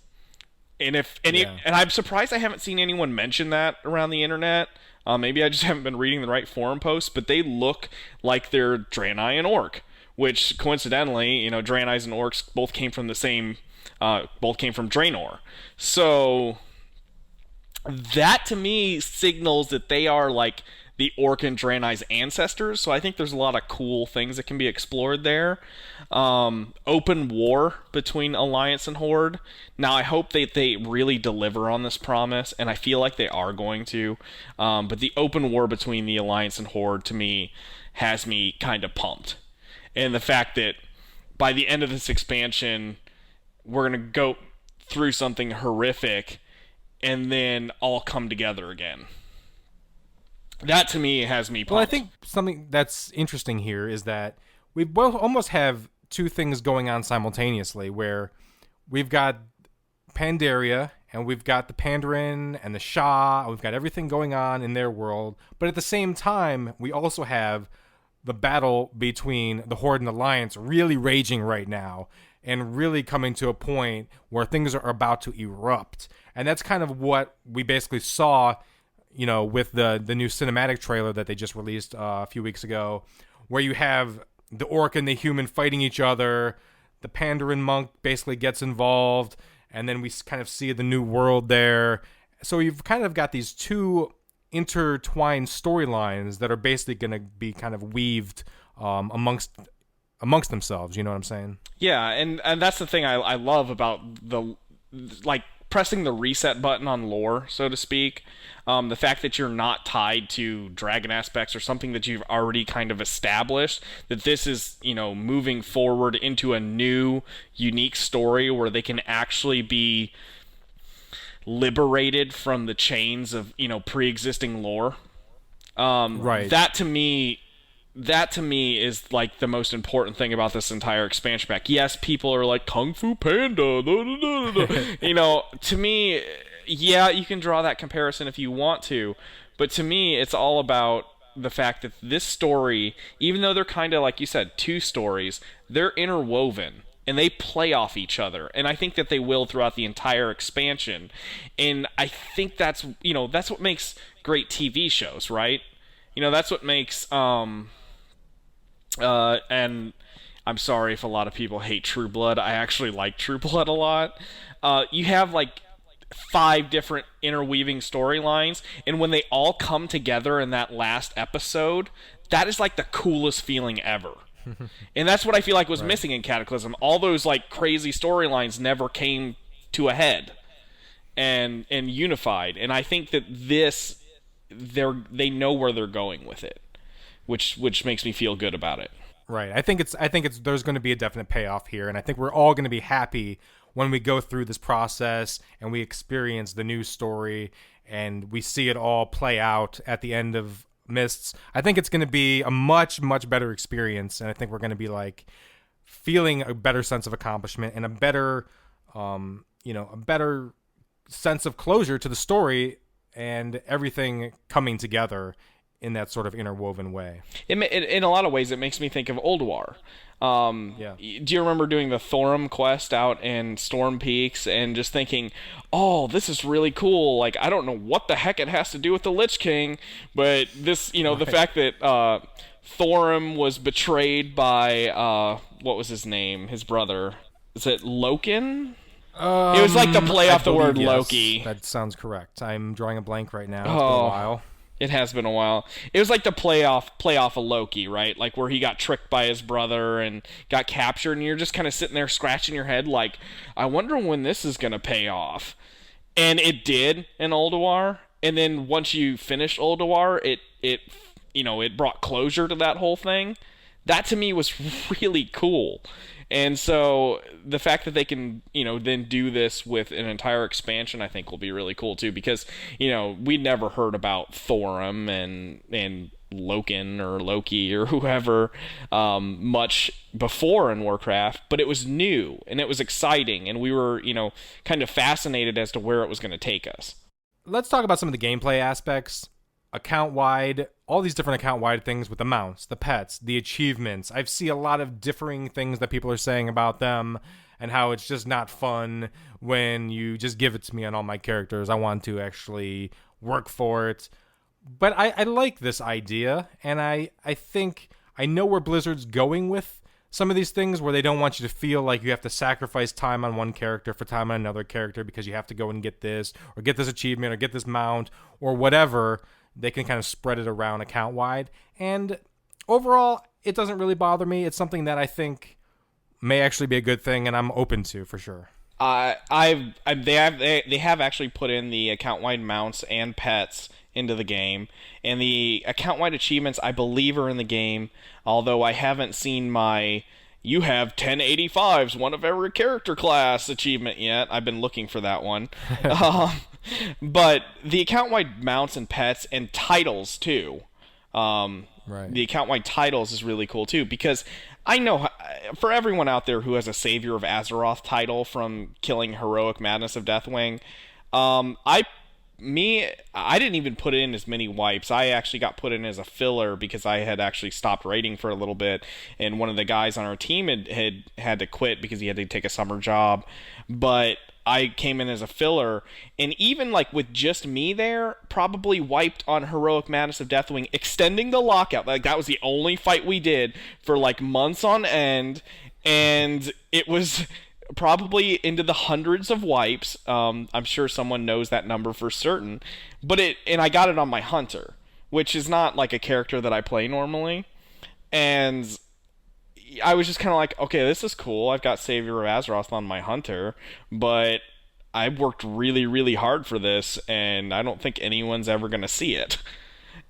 And and I'm surprised I haven't seen anyone mention that around the internet. Maybe I just haven't been reading the right forum posts, but they look like they're Draenei and orc, which coincidentally, Draenei's and orcs both came from Draenor. So that to me signals that they are like the orc and Draenei's ancestors. So I think there's a lot of cool things that can be explored there. Open war between Alliance and Horde. Now I hope that they really deliver on this promise, and I feel like they are going to. But the open war between the Alliance and Horde to me has me kind of pumped. And the fact that by the end of this expansion, we're going to go through something horrific and then all come together again. That to me has me pumped. Well, I think something that's interesting here is that we both almost have two things going on simultaneously, where we've got Pandaria and we've got the Pandaren and the Shah, and we've got everything going on in their world, but at the same time, we also have the battle between the Horde and Alliance really raging right now and really coming to a point where things are about to erupt. And that's kind of what we basically saw, with the new cinematic trailer that they just released a few weeks ago, where you have the orc and the human fighting each other, the Pandaren monk basically gets involved, and then we kind of see the new world there. So you've kind of got these two intertwined storylines that are basically going to be kind of weaved amongst themselves. You know what I'm saying? Yeah, and that's the thing I love about pressing the reset button on lore, so to speak. The fact that you're not tied to dragon aspects or something that you've already kind of established, that this is, moving forward into a new, unique story where they can actually be liberated from the chains of, pre-existing lore. Right. That to me is like the most important thing about this entire expansion pack. Yes, people are like Kung Fu Panda, to me, yeah, you can draw that comparison if you want to, but to me, it's all about the fact that this story, even though they're kind of, like you said, two stories, they're interwoven and they play off each other, and I think that they will throughout the entire expansion. And I think that's what makes great TV shows, right? That's what makes and I'm sorry if a lot of people hate True Blood. I actually like True Blood a lot. You have like 5 different interweaving storylines, and when they all come together in that last episode, that is like the coolest feeling ever. And that's what I feel like was missing in Cataclysm. All those like crazy storylines never came to a head and unified. And I think that this, they know where they're going with it, which makes me feel good about it. Right. I think there's going to be a definite payoff here, and I think we're all going to be happy when we go through this process and we experience the new story and we see it all play out at the end of Mists. I think it's going to be a much, much better experience, and I think we're going to be like feeling a better sense of accomplishment and a better sense of closure to the story and everything coming together in that sort of interwoven way. In a lot of ways, it makes me think of Ulduar. Yeah. Do you remember doing the Thorum quest out in Storm Peaks and just thinking, oh, this is really cool. Like, I don't know what the heck it has to do with the Lich King, but this, the fact that Thorum was betrayed by, what was his name? His brother. Is it Loken? It was like the play off the word Loki. That sounds correct. I'm drawing a blank right now. It's been a while. It has been a while. It was like the play off of Loki, right? Like where he got tricked by his brother and got captured, and you're just kind of sitting there scratching your head like, I wonder when this is going to pay off. And it did in Ulduar. And then once you finished Ulduar, it brought closure to that whole thing. That to me was really cool. And so the fact that they can, then do this with an entire expansion, I think will be really cool too, because, we'd never heard about Thorum and Loken or Loki or whoever much before in Warcraft, but it was new and it was exciting, and we were, kind of fascinated as to where it was going to take us. Let's talk about some of the gameplay aspects. Account-wide, all these different account-wide things with the mounts, the pets, the achievements. I see a lot of differing things that people are saying about them and how it's just not fun when you just give it to me on all my characters. I want to actually work for it. But I like this idea, and I think I know where Blizzard's going with some of these things where they don't want you to feel like you have to sacrifice time on one character for time on another character because you have to go and get this or get this achievement or get this mount or whatever. They can kind of spread it around account wide. And overall, it doesn't really bother me. It's something that I think may actually be a good thing, and I'm open to for sure. They have actually put in the account wide mounts and pets into the game, and the account wide achievements I believe are in the game. Although I haven't seen my "you have 1085s, one of every character class" achievement yet. I've been looking for that one. But the account wide mounts and pets and titles too. Right. The account-wide titles is really cool too, because I know for everyone out there who has a Savior of Azeroth title from killing Heroic Madness of Deathwing, I didn't even put in as many wipes. I actually got put in as a filler because I had actually stopped raiding for a little bit, and one of the guys on our team had to quit because he had to take a summer job. But I came in as a filler, and even like with just me there, probably wiped on Heroic Madness of Deathwing, extending the lockout. Like that was the only fight we did for like months on end, and it was probably into the hundreds of wipes. I'm sure someone knows that number for certain, and I got it on my Hunter, which is not like a character that I play normally, and I was just kind of like, okay, this is cool. I've got Savior of Azeroth on my Hunter, but I worked really, really hard for this, and I don't think anyone's ever going to see it.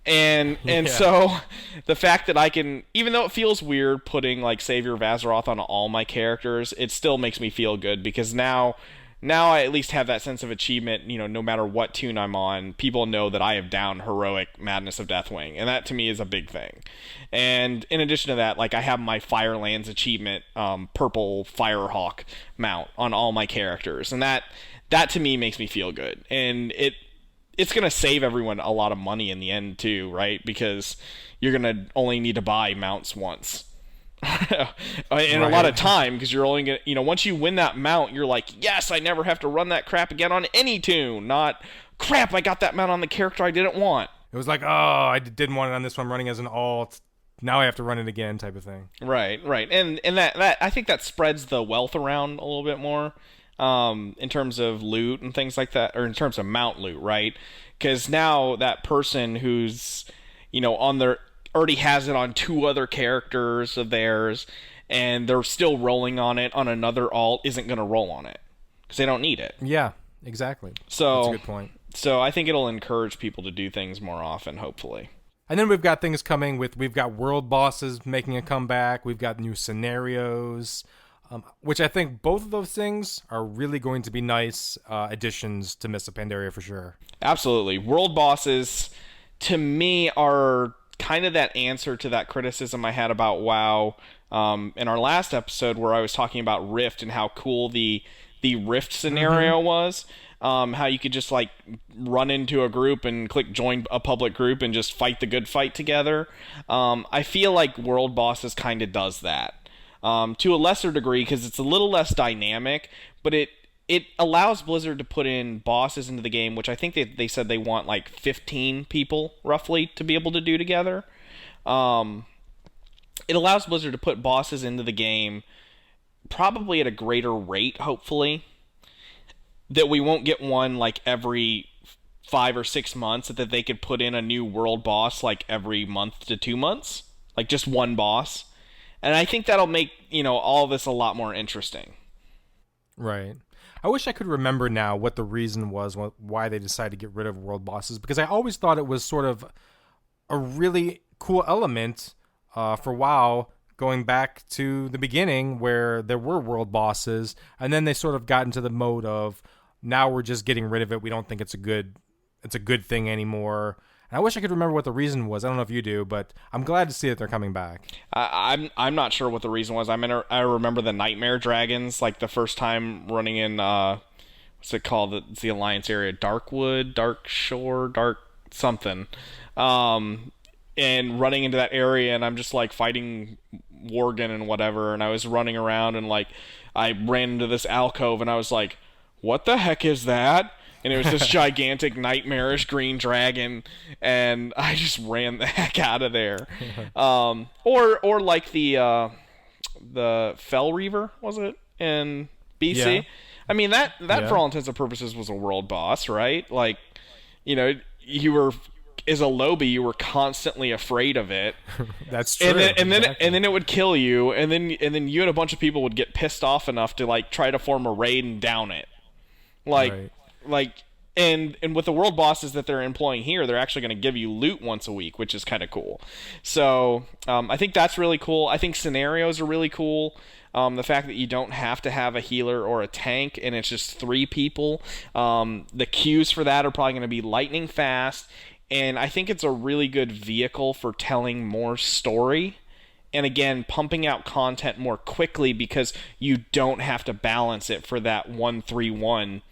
And so the fact that I can, even though it feels weird putting like Savior of Azeroth on all my characters, it still makes me feel good because now I at least have that sense of achievement. No matter what tune I'm on, people know that I have downed Heroic Madness of Deathwing, and that to me is a big thing. And in addition to that, like I have my Firelands achievement, purple Firehawk mount on all my characters, and that to me makes me feel good. And it's gonna save everyone a lot of money in the end too, right? Because you're gonna only need to buy mounts once. And a lot of time, because you're only gonna, once you win that mount, you're like, yes, I never have to run that crap again on any tune. Not, crap, I got that mount on the character I didn't want. It was like, oh, I didn't want it on this one, I'm running as an alt. Now I have to run it again, type of thing. Right. And that I think that spreads the wealth around a little bit more, in terms of loot and things like that, or in terms of mount loot, right? Because now that person who's, on their already has it on two other characters of theirs, and they're still rolling on it on another alt, isn't going to roll on it because they don't need it. Yeah, exactly. So that's a good point. So I think it'll encourage people to do things more often, hopefully. And then we've got things coming we've got world bosses making a comeback. We've got new scenarios, which I think both of those things are really going to be nice additions to Mists of Pandaria for sure. Absolutely. World bosses, to me, are kind of that answer to that criticism I had about WoW in our last episode where I was talking about Rift and how cool the Rift scenario was. How you could just like run into a group and click join a public group and just fight the good fight together. I feel like World Bosses kind of does that to a lesser degree because it's a little less dynamic, but it allows Blizzard to put in bosses into the game, which I think they said they want like 15 people roughly to be able to do together. It allows Blizzard to put bosses into the game probably at a greater rate, hopefully. That we won't get one like every 5 or 6 months, that they could put in a new world boss like every month to 2 months, like just one boss. And I think that'll make, all of this a lot more interesting. Right. I wish I could remember now what the reason was why they decided to get rid of world bosses, because I always thought it was sort of a really cool element for WoW, going back to the beginning where there were world bosses, and then they sort of got into the mode of, now we're just getting rid of it. We don't think it's a good thing anymore. And I wish I could remember what the reason was. I don't know if you do, but I'm glad to see that they're coming back. I'm not sure what the reason was. I remember the Nightmare Dragons, like the first time running in what's it called? It's the Alliance area, Darkwood, Dark Shore, Dark something, and running into that area, and I'm just like fighting Worgen and whatever, and I was running around, and like I ran into this alcove, and I was like, what the heck is that? And it was this gigantic nightmarish green dragon, and I just ran the heck out of there. Or like the the Fell Reaver, was it, in BC? Yeah. I mean, that for all intents and purposes was a world boss, right? Like, you were, as a lowbie, you were constantly afraid of it. That's true. And then it would kill you, and then you and a bunch of people would get pissed off enough to like try to form a raid and down it. And with the world bosses that they're employing here, they're actually going to give you loot once a week, which is kind of cool. So I think that's really cool. I think scenarios are really cool. The fact that you don't have to have a healer or a tank, and it's just 3 people. The queues for that are probably going to be lightning fast, and I think it's a really good vehicle for telling more story. And again, pumping out content more quickly because you don't have to balance it for that 1-3-1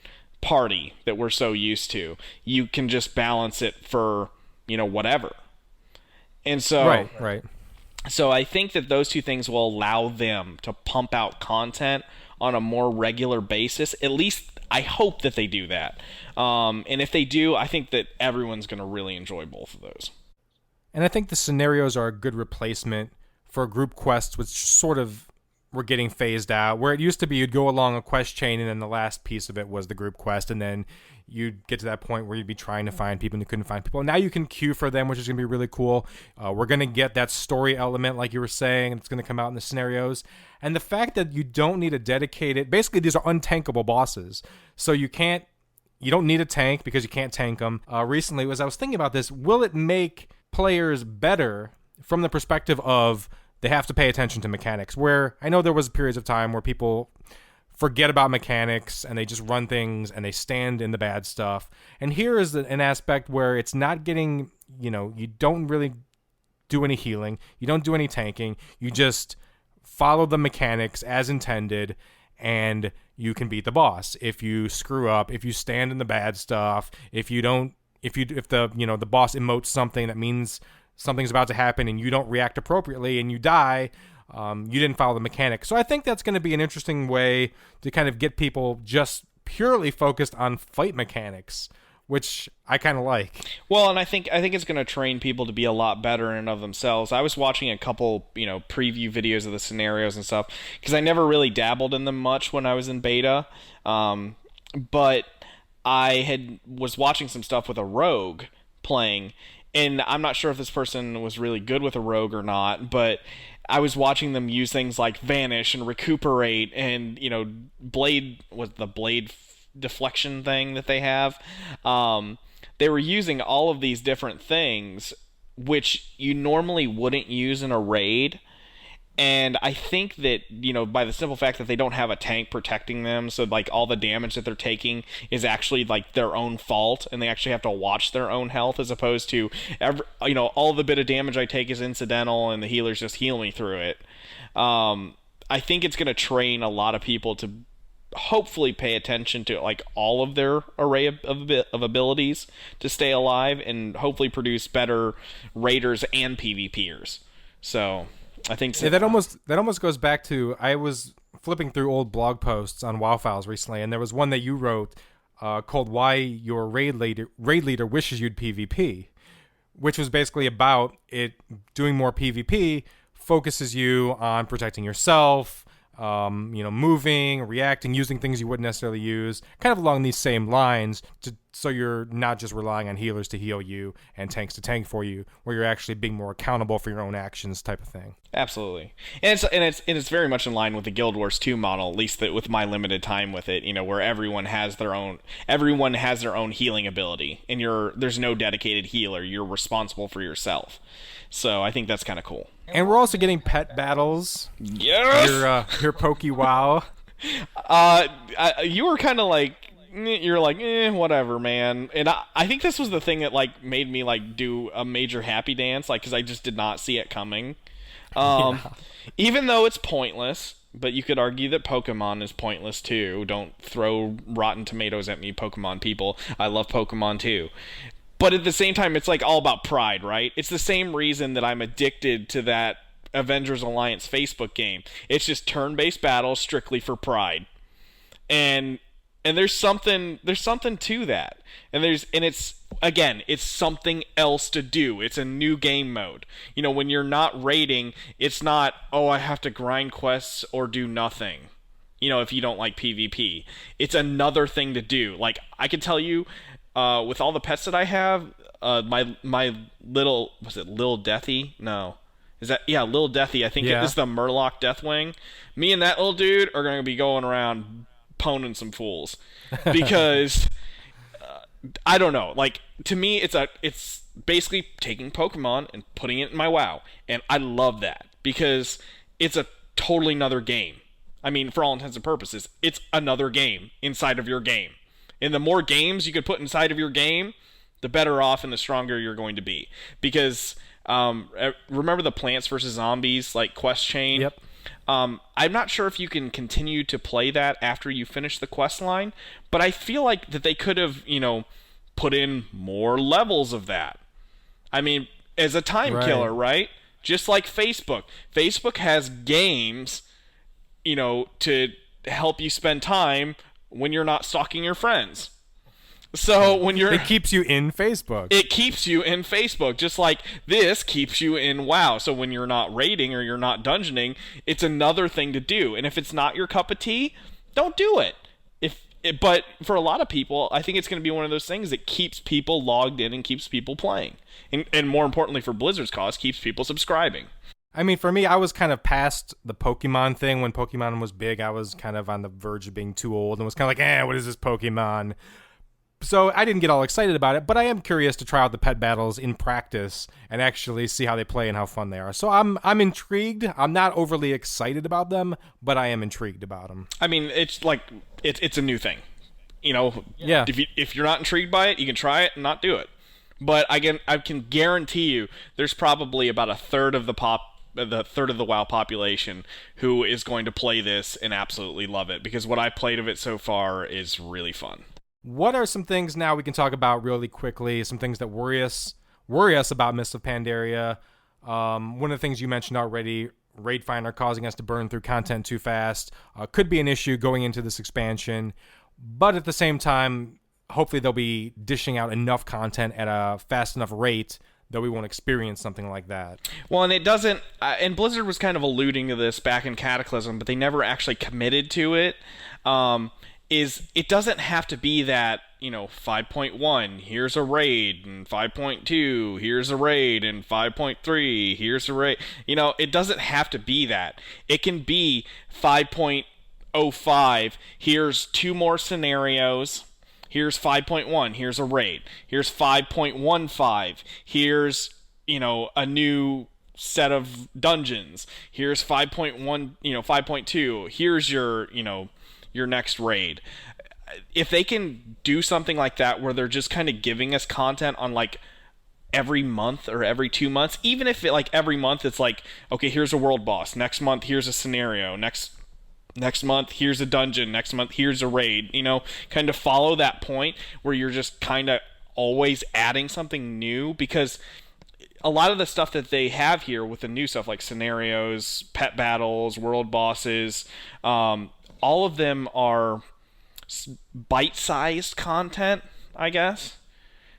party that we're so used to. You can just balance it for, whatever. And so Right. So I think that those 2 things will allow them to pump out content on a more regular basis. At least I hope that they do that. And if they do, I think that everyone's going to really enjoy both of those. And I think the scenarios are a good replacement for group quests, which sort of were getting phased out, where it used to be you'd go along a quest chain and then the last piece of it was the group quest, and then you'd get to that point where you'd be trying to find people and you couldn't find people. Now you can queue for them, which is going to be really cool. We're going to get that story element, like you were saying, it's going to come out in the scenarios. And the fact that you don't need a dedicated... Basically, these are untankable bosses. So you don't need a tank because you can't tank them. Recently, as I was thinking about this, will it make players better from the perspective of they have to pay attention to mechanics, where I know there was periods of time where people forget about mechanics and they just run things and they stand in the bad stuff. And here is an aspect where it's not getting, you don't really do any healing, you don't do any tanking, you just follow the mechanics as intended, and you can beat the boss. If you screw up, if you stand in the bad stuff, if the boss emotes something that means something's about to happen and you don't react appropriately and you die, you didn't follow the mechanics. So I think that's going to be an interesting way to kind of get people just purely focused on fight mechanics, which I kind of like. Well, and I think it's going to train people to be a lot better in and of themselves. I was watching a couple, preview videos of the scenarios and stuff, because I never really dabbled in them much when I was in beta. But I was watching some stuff with a rogue playing, and I'm not sure if this person was really good with a rogue or not, but I was watching them use things like vanish and recuperate and, blade deflection thing that they have. They were using all of these different things, which you normally wouldn't use in a raid. And I think that, by the simple fact that they don't have a tank protecting them, so like all the damage that they're taking is actually like their own fault, and they actually have to watch their own health, as opposed to all the bit of damage I take is incidental and the healers just heal me through it. I think it's going to train a lot of people to hopefully pay attention to like all of their array of abilities to stay alive, and hopefully produce better raiders and PvPers. So I think so. Yeah, that almost goes back to, I was flipping through old blog posts on WoWphiles recently, and there was one that you wrote called "Why Your Raid Leader Wishes You'd PvP," which was basically about it doing more PvP focuses you on protecting yourself, moving, reacting, using things you wouldn't necessarily use, kind of along these same lines, so you're not just relying on healers to heal you and tanks to tank for you, where you're actually being more accountable for your own actions, type of thing. Absolutely, and it's very much in line with the Guild Wars 2 model, at least with my limited time with it. Where everyone has their own healing ability, and there's no dedicated healer. You're responsible for yourself. So I think that's kind of cool. And we're also getting pet battles. Yes! Your Pokey WoW. You were kind of like, you're like, whatever, man. And I think this was the thing that like made me like do a major happy dance, like, because I just did not see it coming. Even though it's pointless, but you could argue that Pokemon is pointless too. Don't throw rotten tomatoes at me, Pokemon people. I love Pokemon too. But at the same time, it's like all about pride, right? It's the same reason that I'm addicted to that Avengers Alliance Facebook game. It's just turn-based battles strictly for pride. And there's something to that. And again, it's something else to do. It's a new game mode. You know, when you're not raiding, it's not, oh, I have to grind quests or do nothing. You know, if you don't like PvP, it's another thing to do. Like, I can tell you, with all the pets that I have, my little, was it Lil Deathy? No. Is that, yeah, Lil Deathy. I think it is the Murloc Deathwing. Me and that little dude are going to be going around poning some fools. Because, I don't know. Like, to me, it's basically taking Pokemon and putting it in my WoW. And I love that. Because it's a totally another game. I mean, for all intents and purposes, it's another game inside of your game. And the more games you could put inside of your game, the better off and the stronger you're going to be. Because, remember the Plants vs. Zombies, like, quest chain? Yep. I'm not sure if you can continue to play that after you finish the quest line, but I feel like that they could have, you know, put in more levels of that. I mean, as a time killer, right? Just like Facebook. Facebook has games, you know, to help you spend time when you're not stalking your friends. So when you're... It keeps you in Facebook. It keeps you in Facebook, just like this keeps you in WoW. So when you're not raiding or you're not dungeoning, it's another thing to do. And if it's not your cup of tea, don't do it. But for a lot of people, I think it's going to be one of those things that keeps people logged in and keeps people playing. And more importantly for Blizzard's cause, keeps people subscribing. I mean, for me, I was kind of past the Pokemon thing. When Pokemon was big, I was kind of on the verge of being too old and was kind of like, what is this Pokemon? So I didn't get all excited about it, but I am curious to try out the pet battles in practice and actually see how they play and how fun they are. So I'm intrigued. I'm not overly excited about them, but I am intrigued about them. I mean, it's like it's a new thing. You know, yeah. If you're not intrigued by it, you can try it and not do it. But I can guarantee you, there's probably about a third of the WoW population who is going to play this and absolutely love it, because what I played of it so far is really fun. What are some things now we can talk about really quickly, some things that worry us about Mists of Pandaria? One of the things you mentioned already, Raid Finder causing us to burn through content too fast, could be an issue going into this expansion. But at the same time, hopefully they'll be dishing out enough content at a fast enough rate that we won't experience something like that. Well, and it doesn't... and Blizzard was kind of alluding to this back in Cataclysm, but they never actually committed to it. It doesn't have to be that, you know, 5.1, here's a raid, and 5.2, here's a raid, and 5.3, here's a raid. You know, it doesn't have to be that. It can be 5.05, here's 2 more scenarios, here's 5.1, here's a raid, here's 5.15, here's, you know, a new set of dungeons, here's 5.1, you know, 5.2, here's your, you know, your next raid. If they can do something like that where they're just kind of giving us content on like every month or every 2 months, even if it like every month it's like, okay, here's a world boss, next month here's a scenario, next month here's a dungeon, next month here's a raid, you know, kind of follow that point where you're just kind of always adding something new. Because a lot of the stuff that they have here with the new stuff like scenarios, pet battles, world bosses, all of them are bite-sized content, I guess.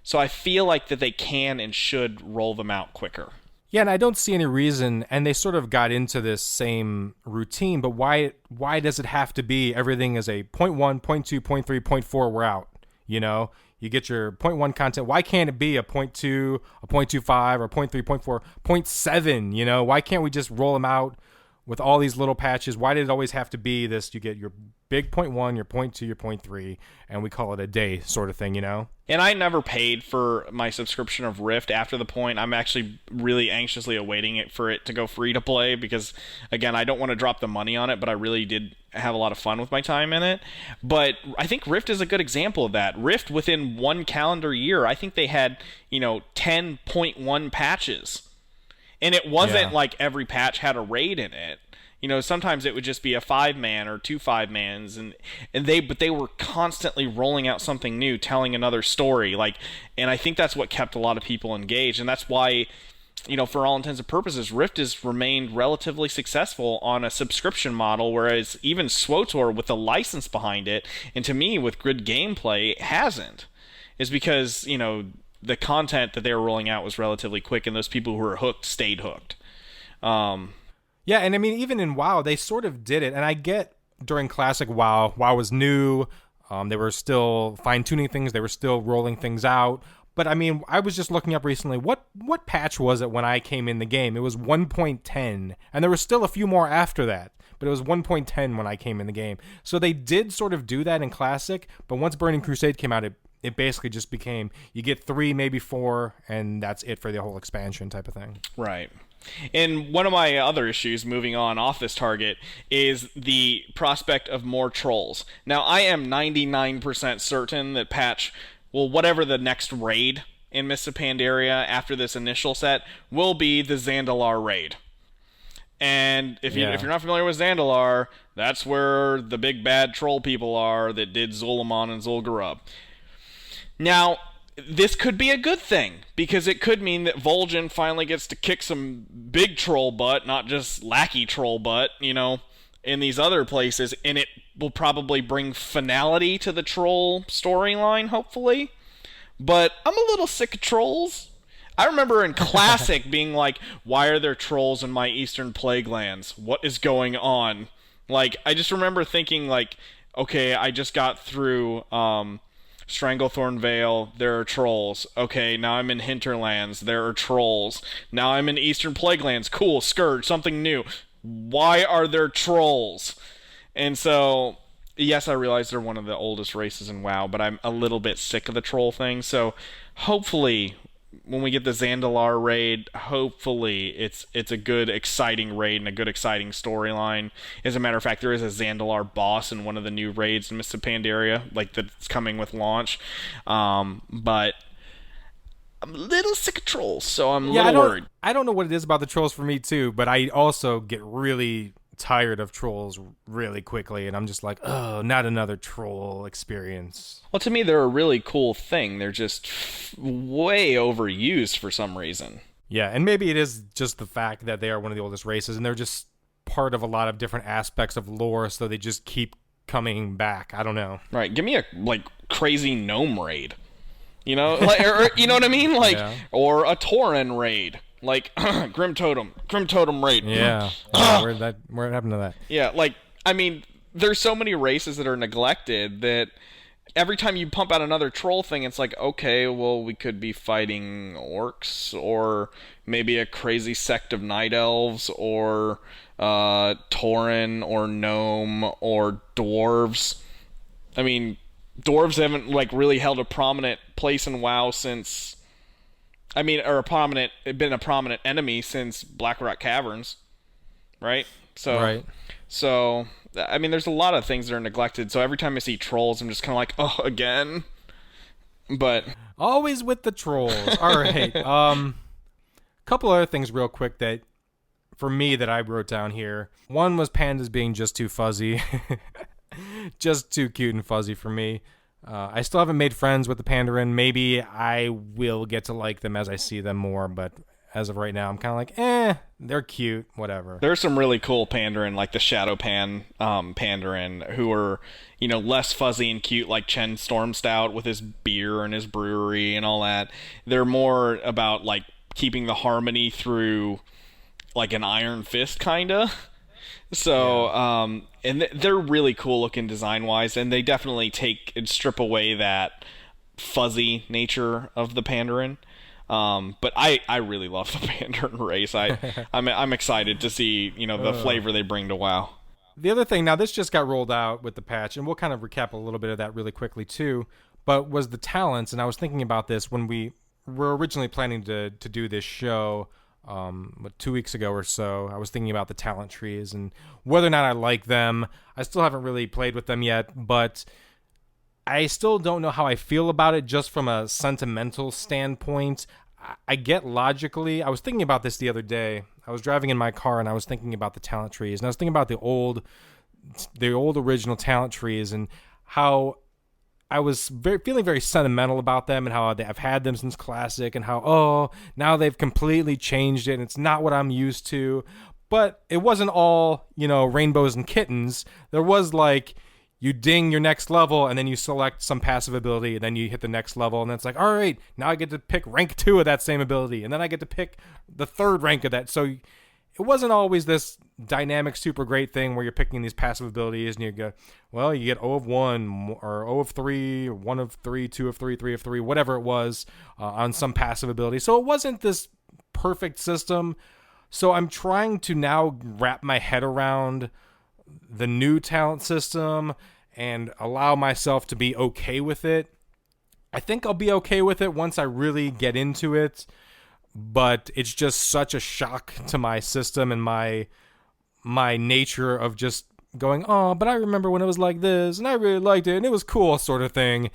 So I feel like that they can and should roll them out quicker. Yeah, and I don't see any reason, and they sort of got into this same routine, but why does it have to be everything is a 0.1, 0.2, 0.3, 0.4, we're out, you know? You get your 0.1 content. Why can't it be a 0.2, a 0.25, or 0.3, 0.4, 0.7, you know? Why can't we just roll them out with all these little patches? Why did it always have to be this? You get your big 0.1, your 0.2, your 0.3, and we call it a day sort of thing, you know? And I never paid for my subscription of Rift after the point. I'm actually really anxiously awaiting it for it to go free to play because, again, I don't want to drop the money on it, but I really did have a lot of fun with my time in it. But I think Rift is a good example of that. Rift, within 1 calendar year, I think they had, 10.1 patches. And it wasn't like every patch had a raid in it. Sometimes it would just be a 5-man or 2 5-mans, but they were constantly rolling out something new, telling another story. And I think that's what kept a lot of people engaged, and that's why, for all intents and purposes, Rift has remained relatively successful on a subscription model, whereas even SWTOR with a license behind it, and to me with good gameplay, hasn't. Is because the content that they were rolling out was relatively quick, and those people who were hooked stayed hooked. Yeah, and I mean, even in WoW, they sort of did it. And I get during classic WoW was new. They were still fine-tuning things. They were still rolling things out. But, I mean, I was just looking up recently, what patch was it when I came in the game? It was 1.10, and there were still a few more after that. But it was 1.10 when I came in the game. So they did sort of do that in Classic, but once Burning Crusade came out, it basically just became, you get 3, maybe 4, and that's it for the whole expansion type of thing. Right. And one of my other issues, moving on off this target, is the prospect of more trolls. Now, I am 99% certain that patch, well, whatever the next raid in Mists of Pandaria after this initial set, will be the Zandalar raid. And if you're not familiar with Zandalar, that's where the big bad troll people are that did Zul'Aman and Zul'Gurub. Now, this could be a good thing, because it could mean that Vol'jin finally gets to kick some big troll butt, not just lackey troll butt, in these other places, and it will probably bring finality to the troll storyline, hopefully. But I'm a little sick of trolls. I remember in Classic being like, why are there trolls in my Eastern Plaguelands? What is going on? Like, I just remember thinking, like, okay, I just got through Stranglethorn Vale, there are trolls. Okay, now I'm in Hinterlands, there are trolls. Now I'm in Eastern Plaguelands, cool, Scourge, something new. Why are there trolls? And so, yes, I realize they're one of the oldest races in WoW, but I'm a little bit sick of the troll thing, so hopefully when we get the Zandalar raid, hopefully it's a good, exciting raid and a good, exciting storyline. As a matter of fact, there is a Zandalar boss in one of the new raids in Mists of Pandaria, like that's coming with launch. But I'm a little sick of trolls, so I'm a little worried. I don't know what it is about the trolls for me too, but I also get really tired of trolls really quickly, and I'm just like, oh, not another troll experience. Well, to me, they're a really cool thing. They're just way overused for some reason. Yeah, and maybe it is just the fact that they are one of the oldest races, and they're just part of a lot of different aspects of lore, so they just keep coming back. I don't know. Right, give me a, crazy gnome raid. Or, you know what I mean? Or a Tauren raid. Grim Totem raid. Yeah. What happened to that? Yeah, there's so many races that are neglected that every time you pump out another troll thing, it's like, okay, well, we could be fighting orcs, or maybe a crazy sect of night elves, or Tauren, or gnome, or dwarves. I mean, dwarves haven't, really held a prominent place in WoW since... been a prominent enemy since Blackrock Caverns, right? So, there's a lot of things that are neglected. So every time I see trolls, I'm just kind of like, oh, again. But always with the trolls. All right. Couple other things real quick that, for me, that I wrote down here. One was pandas being just too fuzzy. Just too cute and fuzzy for me. I still haven't made friends with the Pandarin. Maybe I will get to like them as I see them more, but as of right now, I'm kind of like, they're cute, whatever. There's some really cool Pandarin, like the Shadow Pandarin, who are, less fuzzy and cute, like Chen Stormstout with his beer and his brewery and all that. They're more about, keeping the harmony through, an Iron Fist, kinda. So, and they're really cool looking design-wise, and they definitely take and strip away that fuzzy nature of the Pandarin. But I really love the Pandarin race. I'm excited to see, the flavor they bring to WoW. The other thing, now this just got rolled out with the patch, and we'll kind of recap a little bit of that really quickly too, but was the talents, and I was thinking about this when we were originally planning to do this show 2 weeks ago or so. I was thinking about the talent trees and whether or not I like them. I still haven't really played with them yet, but I still don't know how I feel about it just from a sentimental standpoint. I get logically. I was thinking about this the other day. I was driving in my car and I was thinking about the talent trees, and I was thinking about the old original talent trees and how I was feeling very sentimental about them, and how I've had them since Classic, and how, now they've completely changed it and it's not what I'm used to. But it wasn't all, rainbows and kittens. There was you ding your next level, and then you select some passive ability, and then you hit the next level, and then it's like, all right, now I get to pick rank 2 of that same ability, and then I get to pick the 3rd rank of that. So it wasn't always this dynamic, super great thing where you're picking these passive abilities, and you go, well, you get O of 1, or O of 3, or 1 of 3, 2 of 3, 3 of 3, whatever it was, on some passive ability. So it wasn't this perfect system. So I'm trying to now wrap my head around the new talent system and allow myself to be okay with it. I think I'll be okay with it once I really get into it, but it's just such a shock to my system and my nature of just going, oh, but I remember when it was like this and I really liked it and it was cool, sort of thing,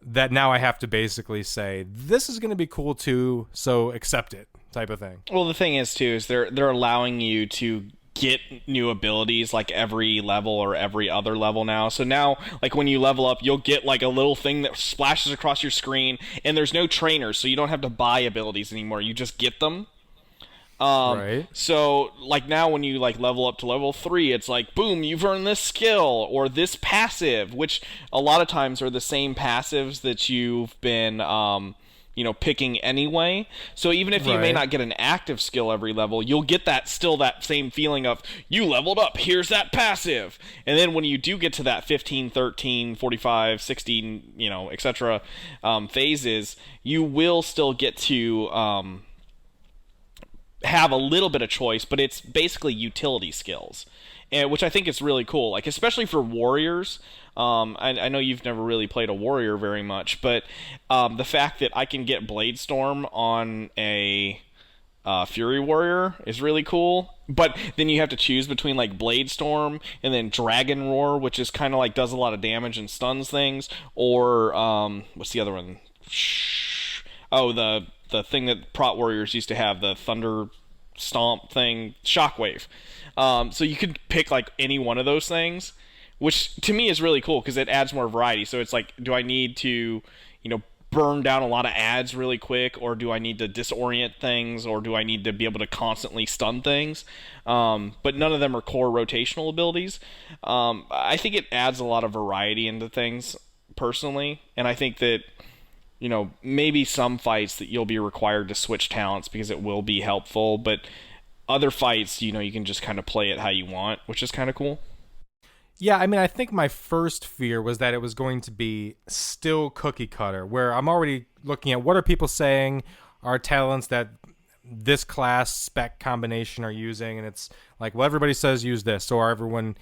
that now I have to basically say, this is going to be cool too, so accept it, type of thing. Well, the thing is too, is they're allowing you to get new abilities like every level or every other level now. So now, like when you level up, you'll get like a little thing that splashes across your screen, and there's no trainers, so you don't have to buy abilities anymore. You just get them. Right. So like now when you like level up to level 3, it's like, boom, you've earned this skill or this passive, which a lot of times are the same passives that you've been picking anyway. So even if you may not get an active skill every level, you'll get that same feeling of, you leveled up, here's that passive. And then when you do get to that 15, 13, 45, 16, etc. Phases, you will still get to have a little bit of choice, but it's basically utility skills. Which I think is really cool, like especially for warriors. I know you've never really played a warrior very much, but the fact that I can get Blade Storm on a Fury Warrior is really cool. But then you have to choose between like Blade Storm and then Dragon Roar, which is kind of like does a lot of damage and stuns things, or what's the other one? Oh, the thing that Prot Warriors used to have, the Thunder Stomp thing, Shockwave. So you could pick like any one of those things, which to me is really cool because it adds more variety. So it's like, do I need to, burn down a lot of ads really quick, or do I need to disorient things, or do I need to be able to constantly stun things? But none of them are core rotational abilities. I think it adds a lot of variety into things personally, and I think that maybe some fights that you'll be required to switch talents because it will be helpful, but other fights, you can just kind of play it how you want, which is kind of cool. Yeah, I mean, I think my first fear was that it was going to be still cookie cutter, where I'm already looking at what are people saying are talents that this class spec combination are using, and it's like, well, everybody says use this, so are everyone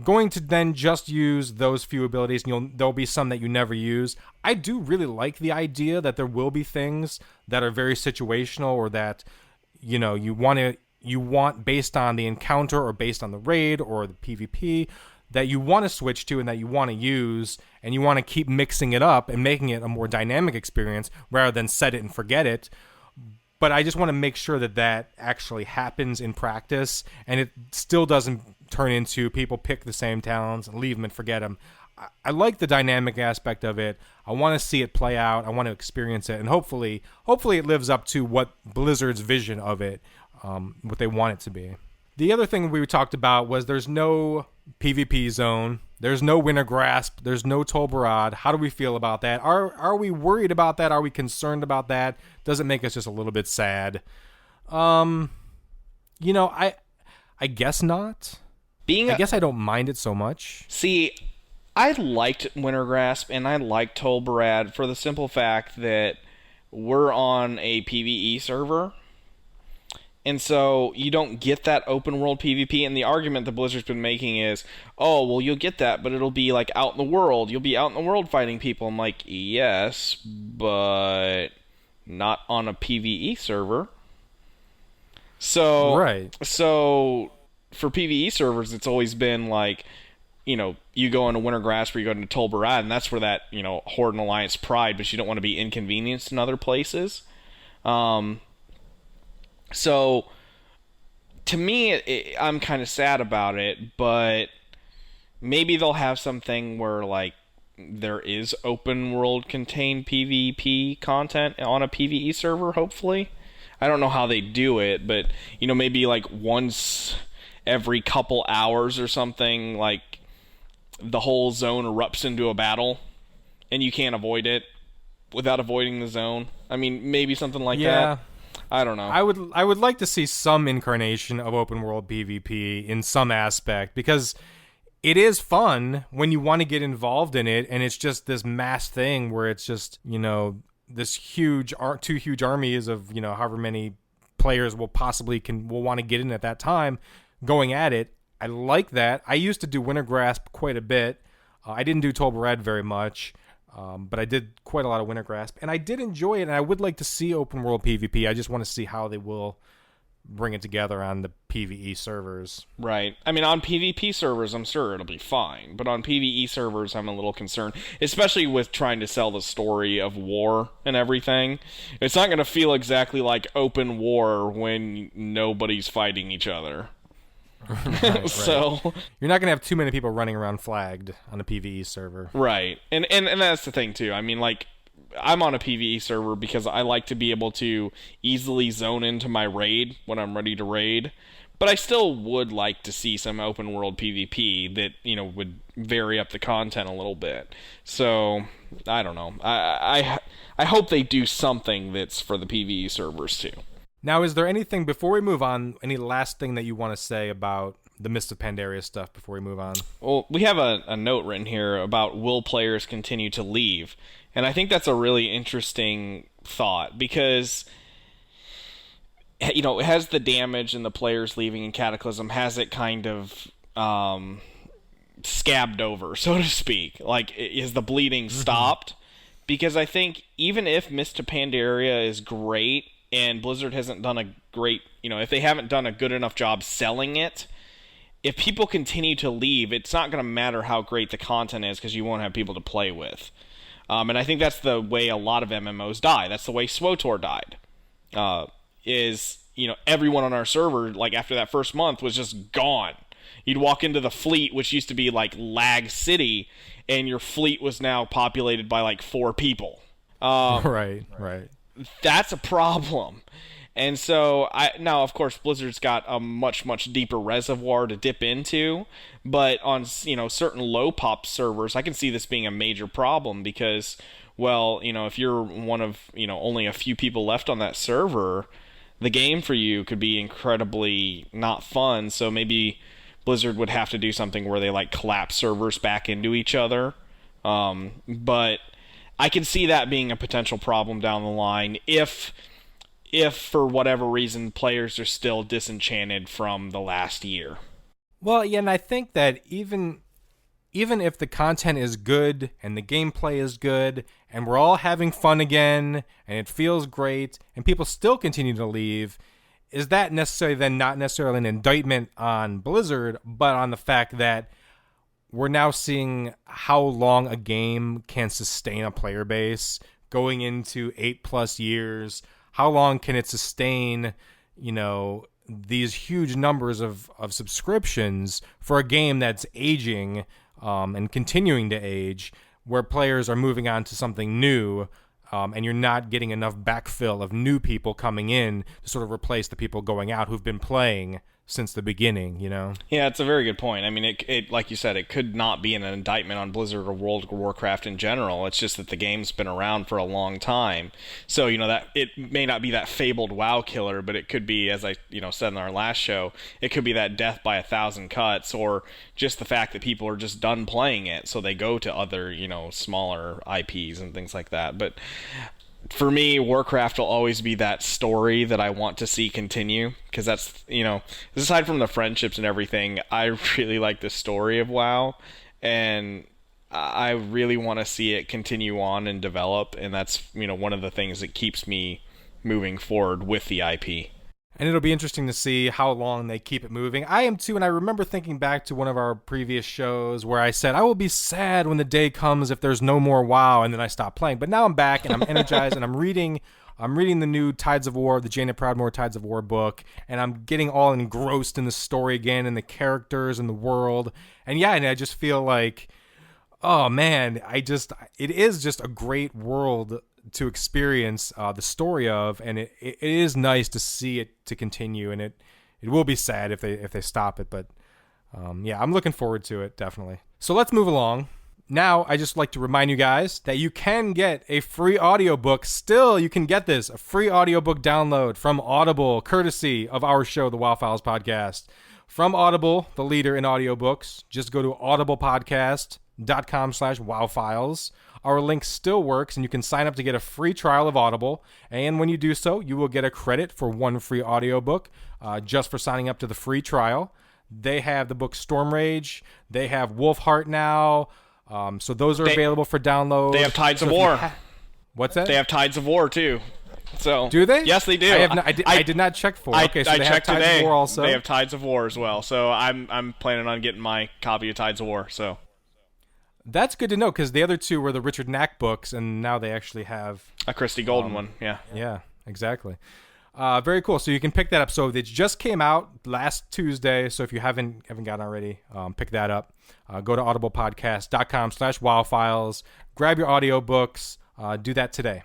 going to then just use those few abilities, and there'll be some that you never use. I do really like the idea that there will be things that are very situational, or that you want based on the encounter or based on the raid or the PvP that you want to switch to and that you want to use, and you want to keep mixing it up and making it a more dynamic experience rather than set it and forget it. But I just want to make sure that that actually happens in practice, and it still doesn't turn into people pick the same talents and leave them and forget them. I like the dynamic aspect of it. I want to see it play out. I want to experience it, and hopefully it lives up to what Blizzard's vision of it, what they want it to be. The other thing we talked about was there's no PvP zone, there's no Winter Grasp, there's no Tol Barad. How do we feel about that? Are we worried about that? Are we concerned about that? Does it make us just a little bit sad? I guess not. I guess I don't mind it so much. See, I liked Winter Grasp and I liked Tol Barad for the simple fact that we're on a PvE server. And so you don't get that open world PvP, and the argument that Blizzard's been making is, oh, well, you'll get that, but it'll be like out in the world. You'll be out in the world fighting people. I'm like, yes, but not on a PvE server. So, right. So for PvE servers, it's always been like, you go into Winter Grasp or you go into Tol Barad, and that's where that, Horde and Alliance pride, but you don't want to be inconvenienced in other places. So, to me, I'm kind of sad about it, but maybe they'll have something where, like, there is open world contained PvP content on a PvE server, hopefully. I don't know how they do it, but, maybe, like, once every couple hours or something, like, the whole zone erupts into a battle, and you can't avoid it without avoiding the zone. I mean, maybe something like that. I don't know. I would like to see some incarnation of open world PvP in some aspect, because it is fun when you want to get involved in it, and it's just this mass thing where it's just, this two huge armies of, however many players will want to get in at that time going at it. I like that. I used to do Winter Grasp quite a bit. I didn't do Tol Red very much. But I did quite a lot of Winter Grasp, and I did enjoy it, and I would like to see open world PvP. I just want to see how they will bring it together on the PvE servers. Right. I mean, on PvP servers, I'm sure it'll be fine, but on PvE servers, I'm a little concerned, especially with trying to sell the story of war and everything. It's not going to feel exactly like open war when nobody's fighting each other. Right. So you're not gonna have too many people running around flagged on a PvE server, right? And that's the thing too. I mean, like, I'm on a PvE server because I like to be able to easily zone into my raid when I'm ready to raid, but I still would like to see some open world PvP that would vary up the content a little bit. So I don't know. I hope they do something that's for the PvE servers too. Now, is there anything, before we move on, any last thing that you want to say about the Mists of Pandaria stuff before we move on? Well, we have a note written here about will players continue to leave? And I think that's a really interesting thought, because, has the damage and the players leaving in Cataclysm, has it kind of scabbed over, so to speak? Like, is the bleeding stopped? Because I think even if Mists of Pandaria is great, and Blizzard hasn't done a great, if they haven't done a good enough job selling it, if people continue to leave, it's not going to matter how great the content is, because you won't have people to play with. And I think that's the way a lot of MMOs die. That's the way SWTOR died. Everyone on our server, like, after that first month, was just gone. You'd walk into the fleet, which used to be like Lag City, and your fleet was now populated by like 4 people. Right. That's a problem. And so now, of course, Blizzard's got a much, much deeper reservoir to dip into, but on certain low pop servers, I can see this being a major problem, because, well, if you're one of only a few people left on that server, the game for you could be incredibly not fun. So maybe Blizzard would have to do something where they like collapse servers back into each other. But I can see that being a potential problem down the line if for whatever reason players are still disenchanted from the last year. Well, yeah, and I think that even if the content is good and the gameplay is good and we're all having fun again and it feels great and people still continue to leave, is that necessarily then not necessarily an indictment on Blizzard, but on the fact that we're now seeing how long a game can sustain a player base going into 8+ years. How long can it sustain, these huge numbers of subscriptions for a game that's aging and continuing to age, where players are moving on to something new, and you're not getting enough backfill of new people coming in to sort of replace the people going out who've been playing since the beginning, Yeah, it's a very good point. I mean, it like you said, it could not be an indictment on Blizzard or World of Warcraft in general. It's just that the game's been around for a long time. So, that it may not be that fabled WoW killer, but it could be, as I, said in our last show, it could be that death by 1,000 cuts, or just the fact that people are just done playing it, so they go to other, smaller IPs and things like that. But for me, Warcraft will always be that story that I want to see continue, because that's, aside from the friendships and everything, I really like the story of WoW, and I really want to see it continue on and develop, and that's, one of the things that keeps me moving forward with the IP. And it'll be interesting to see how long they keep it moving. I am too, and I remember thinking back to one of our previous shows where I said, I will be sad when the day comes if there's no more WoW, and then I stop playing. But now I'm back, and I'm energized, and I'm reading the new Tides of War, the Jaina Proudmoore Tides of War book, and I'm getting all engrossed in the story again, and the characters and the world. And yeah, and I just feel like, oh man, it is just a great world to experience the story of, and it is nice to see it to continue, and it will be sad if they stop it, but Yeah, I'm looking forward to it, definitely. So let's move along. Now, I just like to remind you guys that you can get a free audiobook. Still, you can get this, a free audiobook download from Audible, courtesy of our show, the WoWphiles Podcast. From Audible, the leader in audiobooks, just go to audiblepodcast.com/wowphiles. Our link still works, and you can sign up to get a free trial of Audible. And when you do so, you will get a credit for one free audiobook just for signing up to the free trial. They have the book Storm Rage. They have Wolfheart now. So those are available for download. They have Tides of War. What's that? They have Tides of War too. So do they? Yes, they do. I did not check for. Okay, so I they checked have Tides today. of War also. They have Tides of War as well. So I'm planning on getting my copy of Tides of War. So that's good to know, because the other two were the Richard Knack books, and now they actually have a Christie Golden one. Yeah. Yeah, exactly. Very cool. So you can pick that up. So it just came out last Tuesday. So if you haven't gotten already, pick that up. Go to audiblepodcast.com/wowphiles. Grab your audiobooks. Do that today.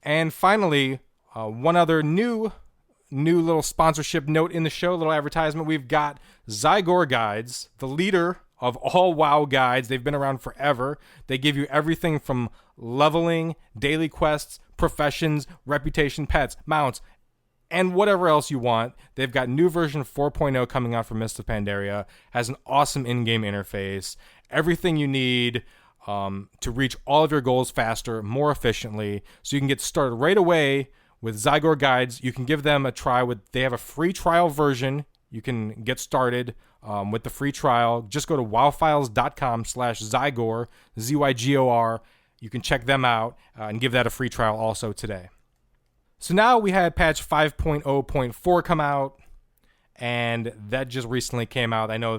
And finally, one other new little sponsorship note in the show, little advertisement. We've got Zygor Guides, the leader of all WoW guides. They've been around forever. They give you everything from leveling, daily quests, professions, reputation, pets, mounts, and whatever else you want. They've got new version 4.0 coming out for Mists of Pandaria. Has an awesome in-game interface. Everything you need to reach all of your goals faster, more efficiently. So you can get started right away with Zygor Guides. You can give them a try. They have a free trial version. You can get started with the free trial. Just go to wowphiles.com/Zygor, Zygor. You can check them out and give that a free trial also today. So now we had patch 5.0.4 come out, and that just recently came out. I know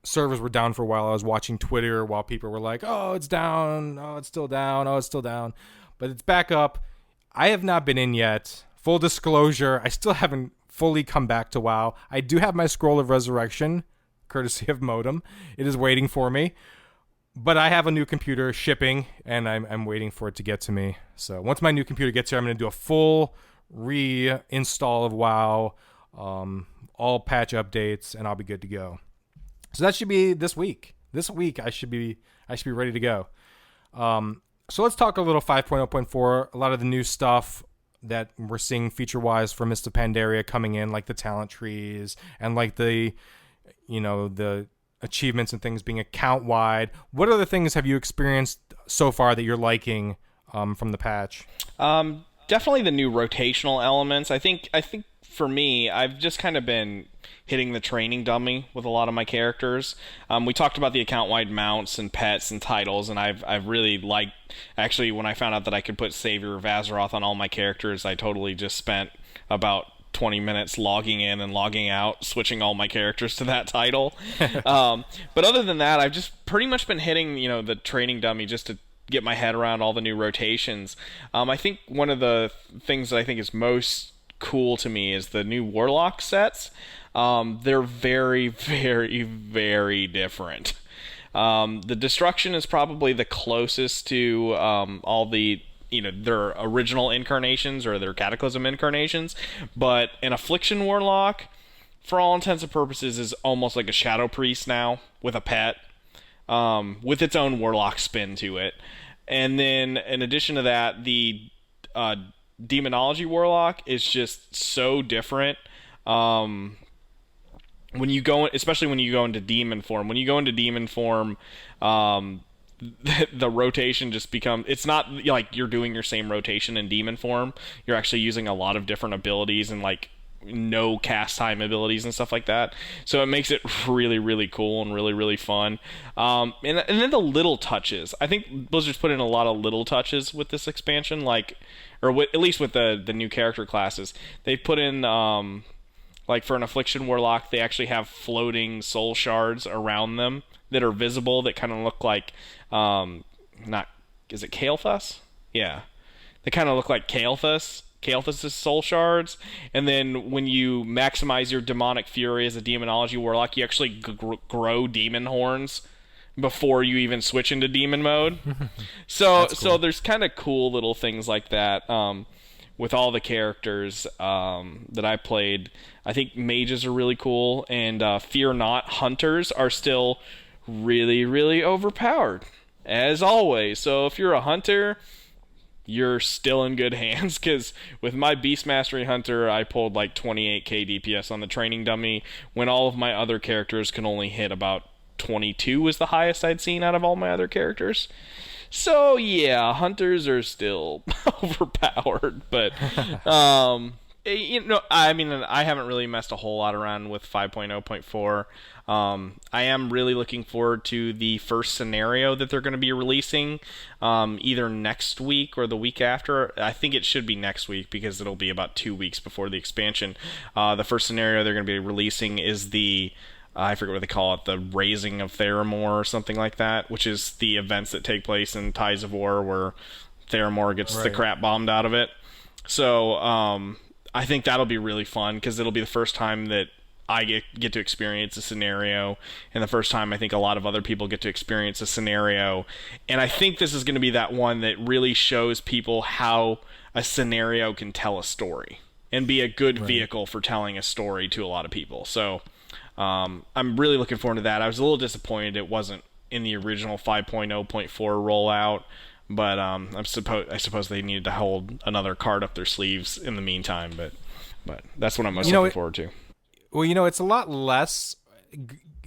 servers were down for a while. I was watching Twitter while people were like, oh, it's down, oh, it's still down, oh, it's still down. But it's back up. I have not been in yet. Full disclosure, I still haven't fully come back to WoW. I do have my Scroll of Resurrection, courtesy of Modem. It is waiting for me. But I have a new computer shipping, and I'm waiting for it to get to me. So once my new computer gets here, I'm going to do a full reinstall of WoW, all patch updates, and I'll be good to go. So that should be this week. This week I should be ready to go. So let's talk a little 5.0.4. A lot of the new stuff that we're seeing feature-wise for Mists of Pandaria coming in, like the talent trees and like the achievements and things being account-wide. What other things have you experienced so far that you're liking from the patch? Definitely the new rotational elements. I think for me, I've just kind of been hitting the training dummy with a lot of my characters. We talked about the account-wide mounts and pets and titles, and I've really liked. Actually, when I found out that I could put Savior of Azeroth on all my characters, I totally just spent about 20 minutes logging in and logging out, switching all my characters to that title. But other than that, I've just pretty much been hitting, the training dummy just to get my head around all the new rotations. I think one of the things that I think is most cool to me is the new Warlock sets. They're very, very, very different. The Destruction is probably the closest to all the their original incarnations or their Cataclysm incarnations, but an Affliction Warlock, for all intents and purposes, is almost like a Shadow Priest now, with a pet, with its own Warlock spin to it. And then, in addition to that, the Demonology Warlock is just so different. When you go, especially when you go into demon form, the rotation just becomes, it's not like you're doing your same rotation in demon form. You're actually using a lot of different abilities and like no cast time abilities and stuff like that. So it makes it really, really cool and really, really fun. And then the little touches. I think Blizzard's put in a lot of little touches with this expansion, at least with the new character classes. They put in like for an Affliction Warlock, they actually have floating soul shards around them that are visible, that kind of look like, is it Kael'thas? Yeah. They kind of look like Kael'thas' soul shards. And then when you maximize your Demonic Fury as a Demonology Warlock, you actually grow demon horns before you even switch into demon mode. So there's kind of cool little things like that. with all the characters that I played. I think mages are really cool, and fear not, hunters are still really, really overpowered, as always. So if you're a hunter, you're still in good hands, because with my Beast Mastery Hunter, I pulled like 28k DPS on the training dummy, when all of my other characters can only hit about 22 was the highest I'd seen out of all my other characters. So yeah, hunters are still overpowered, but I mean, I haven't really messed a whole lot around with 5.0.4. I am really looking forward to the first scenario that they're going to be releasing, either next week or the week after. I think it should be next week, because it'll be about 2 weeks before the expansion. The first scenario they're going to be releasing is the I forget what they call it, the Raising of Theramore or something like that, which is the events that take place in Tides of War where Theramore gets the crap bombed out of it. So I think that'll be really fun, because it'll be the first time that I get to experience a scenario, and the first time I think a lot of other people get to experience a scenario. And I think this is going to be that one that really shows people how a scenario can tell a story and be a good vehicle for telling a story to a lot of people. So I'm really looking forward to that. I was a little disappointed it wasn't in the original 5.0.4 rollout, but I suppose they needed to hold another card up their sleeves in the meantime. But that's what I'm most looking forward to. Well, it's a lot less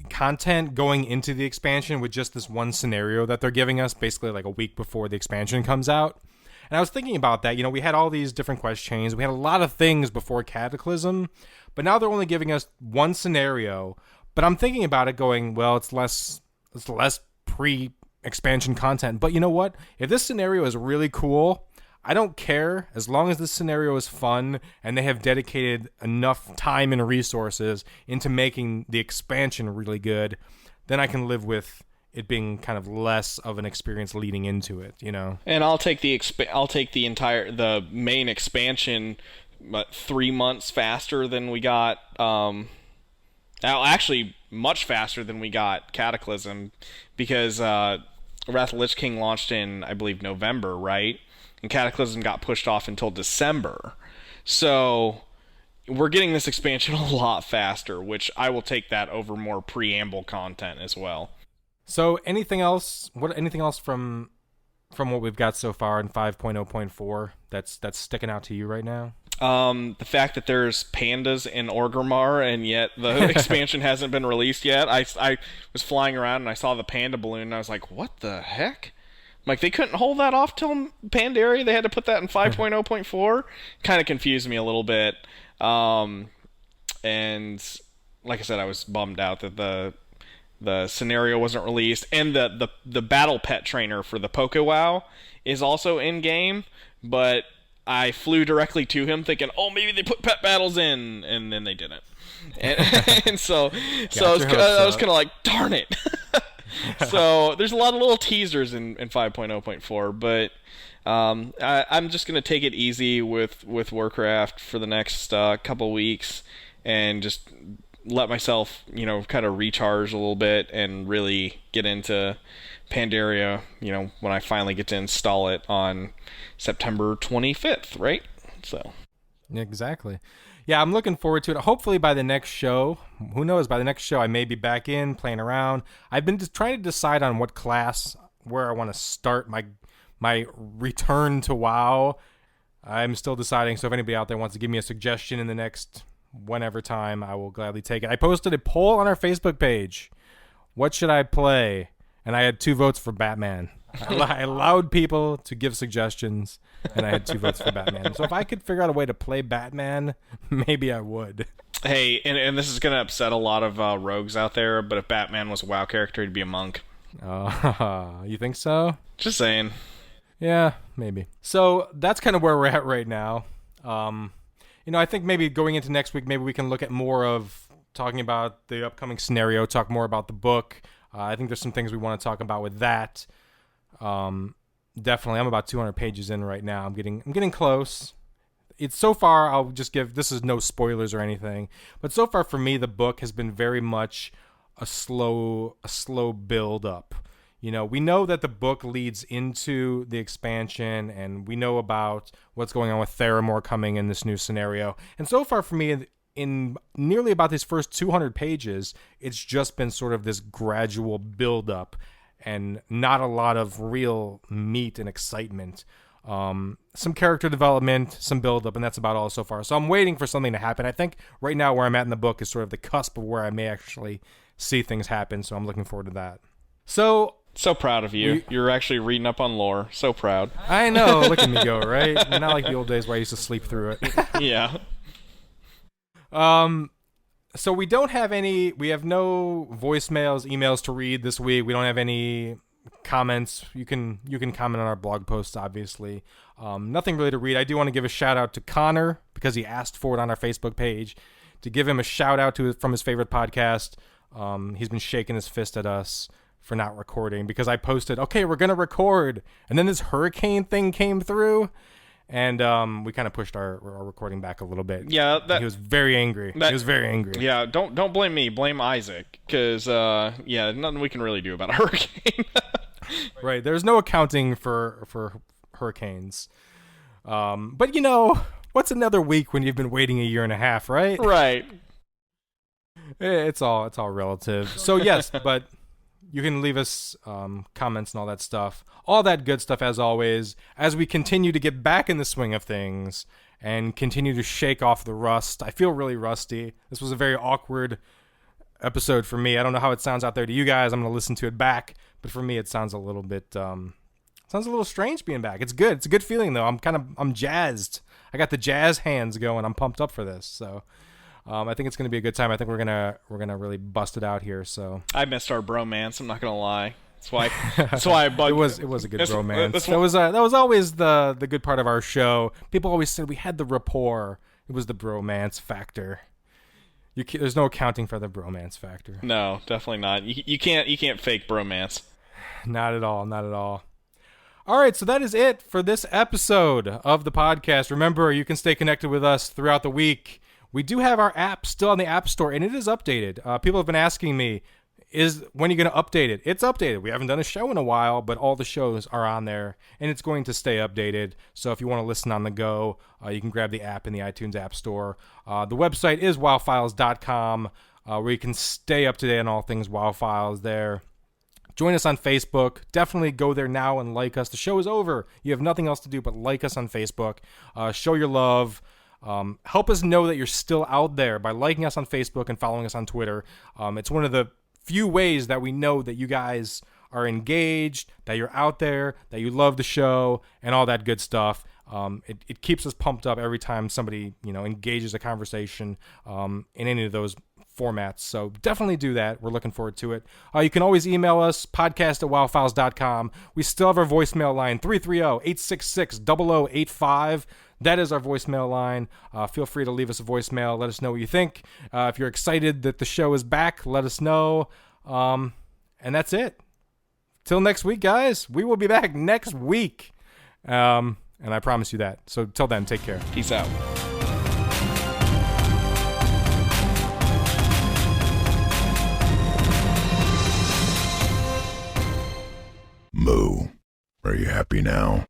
content going into the expansion with just this one scenario that they're giving us, basically like a week before the expansion comes out. And I was thinking about that. We had all these different quest chains. We had a lot of things before Cataclysm, but now they're only giving us one scenario. But I'm thinking about it going, well, it's less pre-expansion content. But you know what? If this scenario is really cool, I don't care. As long as this scenario is fun and they have dedicated enough time and resources into making the expansion really good, then I can live with it being kind of less of an experience leading into it, And I'll take the main expansion 3 months faster than we got. Actually, much faster than we got Cataclysm, because Wrath of the Lich King launched in, I believe, November, right? And Cataclysm got pushed off until December. So we're getting this expansion a lot faster, which I will take that over more preamble content as well. So anything else from what we've got so far in 5.0.4 that's sticking out to you right now? The fact that there's pandas in Orgrimmar, and yet the expansion hasn't been released yet. I was flying around and I saw the panda balloon, and I was like, what the heck? Like, they couldn't hold that off till Pandaria? They had to put that in 5.0.4? Kind of confused me a little bit. And like I said, I was bummed out that the scenario wasn't released. And the battle pet trainer for the PokeWow is also in-game, but I flew directly to him thinking, oh, maybe they put pet battles in, and then they didn't. And so I was kind of like, darn it. So there's a lot of little teasers in 5.0.4, but I'm just going to take it easy with Warcraft for the next couple weeks and just let myself, kind of recharge a little bit and really get into Pandaria, when I finally get to install it on September 25th, right? So exactly. Yeah, I'm looking forward to it. Hopefully by the next show, who knows, by the next show I may be back in, playing around. I've been just trying to decide on what class, where I want to start my return to WoW. I'm still deciding, so if anybody out there wants to give me a suggestion in the next whenever time, I will gladly take it. I posted a poll on our Facebook page. What should I play? And I had 2 votes for Batman. I allowed people to give suggestions, and I had 2 votes for Batman. So if I could figure out a way to play Batman, maybe I would. Hey, and this is going to upset a lot of rogues out there, but if Batman was a WoW character, he'd be a monk. You think so? Just saying. Yeah, maybe. So that's kind of where we're at right now. I think maybe going into next week, maybe we can look at more of talking about the upcoming scenario, talk more about the book. I think there's some things we want to talk about with that. Definitely, I'm about 200 pages in right now. I'm getting close. It's so far, I'll just give, this is no spoilers or anything, but so far for me, the book has been very much a slow build up. we know that the book leads into the expansion, and we know about what's going on with Theramore coming in this new scenario. And so far for me, in nearly about these first 200 pages, it's just been sort of this gradual build-up and not a lot of real meat and excitement. Some character development, some build-up, and that's about all so far. So I'm waiting for something to happen. I think right now where I'm at in the book is sort of the cusp of where I may actually see things happen, so I'm looking forward to that. So proud of you. You're actually reading up on lore. So proud. I know. Look at me go, right? Not like the old days where I used to sleep through it. Yeah. So we don't have we have no voicemails, emails to read this week. We don't have any comments. You can comment on our blog posts, obviously. Nothing really to read. I do want to give a shout out to Connor because he asked for it on our Facebook page, to give him a shout out from his favorite podcast. He's been shaking his fist at us for not recording because I posted, okay, we're going to record. And then this hurricane thing came through. And we kind of pushed our recording back a little bit. Yeah, he was very angry. He was very angry. Yeah, don't blame me. Blame Isaac, because nothing we can really do about a hurricane. Right. There's no accounting for hurricanes. But what's another week when you've been waiting a year and a half, right? Right. It's all relative. So yes, but you can leave us comments and all that stuff. All that good stuff, as always, as we continue to get back in the swing of things and continue to shake off the rust. I feel really rusty. This was a very awkward episode for me. I don't know how it sounds out there to you guys. I'm going to listen to it back. But for me, it sounds a little bit... sounds a little strange being back. It's good. It's a good feeling, though. I'm jazzed. I got the jazz hands going. I'm pumped up for this. So... I think it's going to be a good time. I think we're gonna really bust it out here. So I missed our bromance. I'm not gonna lie. That's why I bugged. It was a good bromance. That was always the good part of our show. People always said we had the rapport. It was the bromance factor. There's no accounting for the bromance factor. No, definitely not. You can't fake bromance. Not at all. Not at all. All right, so that is it for this episode of the podcast. Remember, you can stay connected with us throughout the week. We do have our app still on the App Store, and it is updated. People have been asking me, when are you going to update it? It's updated. We haven't done a show in a while, but all the shows are on there, and it's going to stay updated. So if you want to listen on the go, you can grab the app in the iTunes App Store. The website is wowphiles.com, where you can stay up to date on all things WoWphiles there. Join us on Facebook. Definitely go there now and like us. The show is over. You have nothing else to do but like us on Facebook. Show your love. Help us know that you're still out there by liking us on Facebook and following us on Twitter. It's one of the few ways that we know that you guys are engaged, that you're out there, that you love the show, and all that good stuff. It keeps us pumped up every time somebody engages a conversation in any of those formats. So definitely do that. We're looking forward to it. You can always email us, podcast@wowphiles.com. We still have our voicemail line, 330-866-0085. That is our voicemail line. Feel free to leave us a voicemail. Let us know what you think. If you're excited that the show is back, let us know. And that's it. Till next week, guys. We will be back next week. And I promise you that. So till then, take care. Peace out. Moo, are you happy now?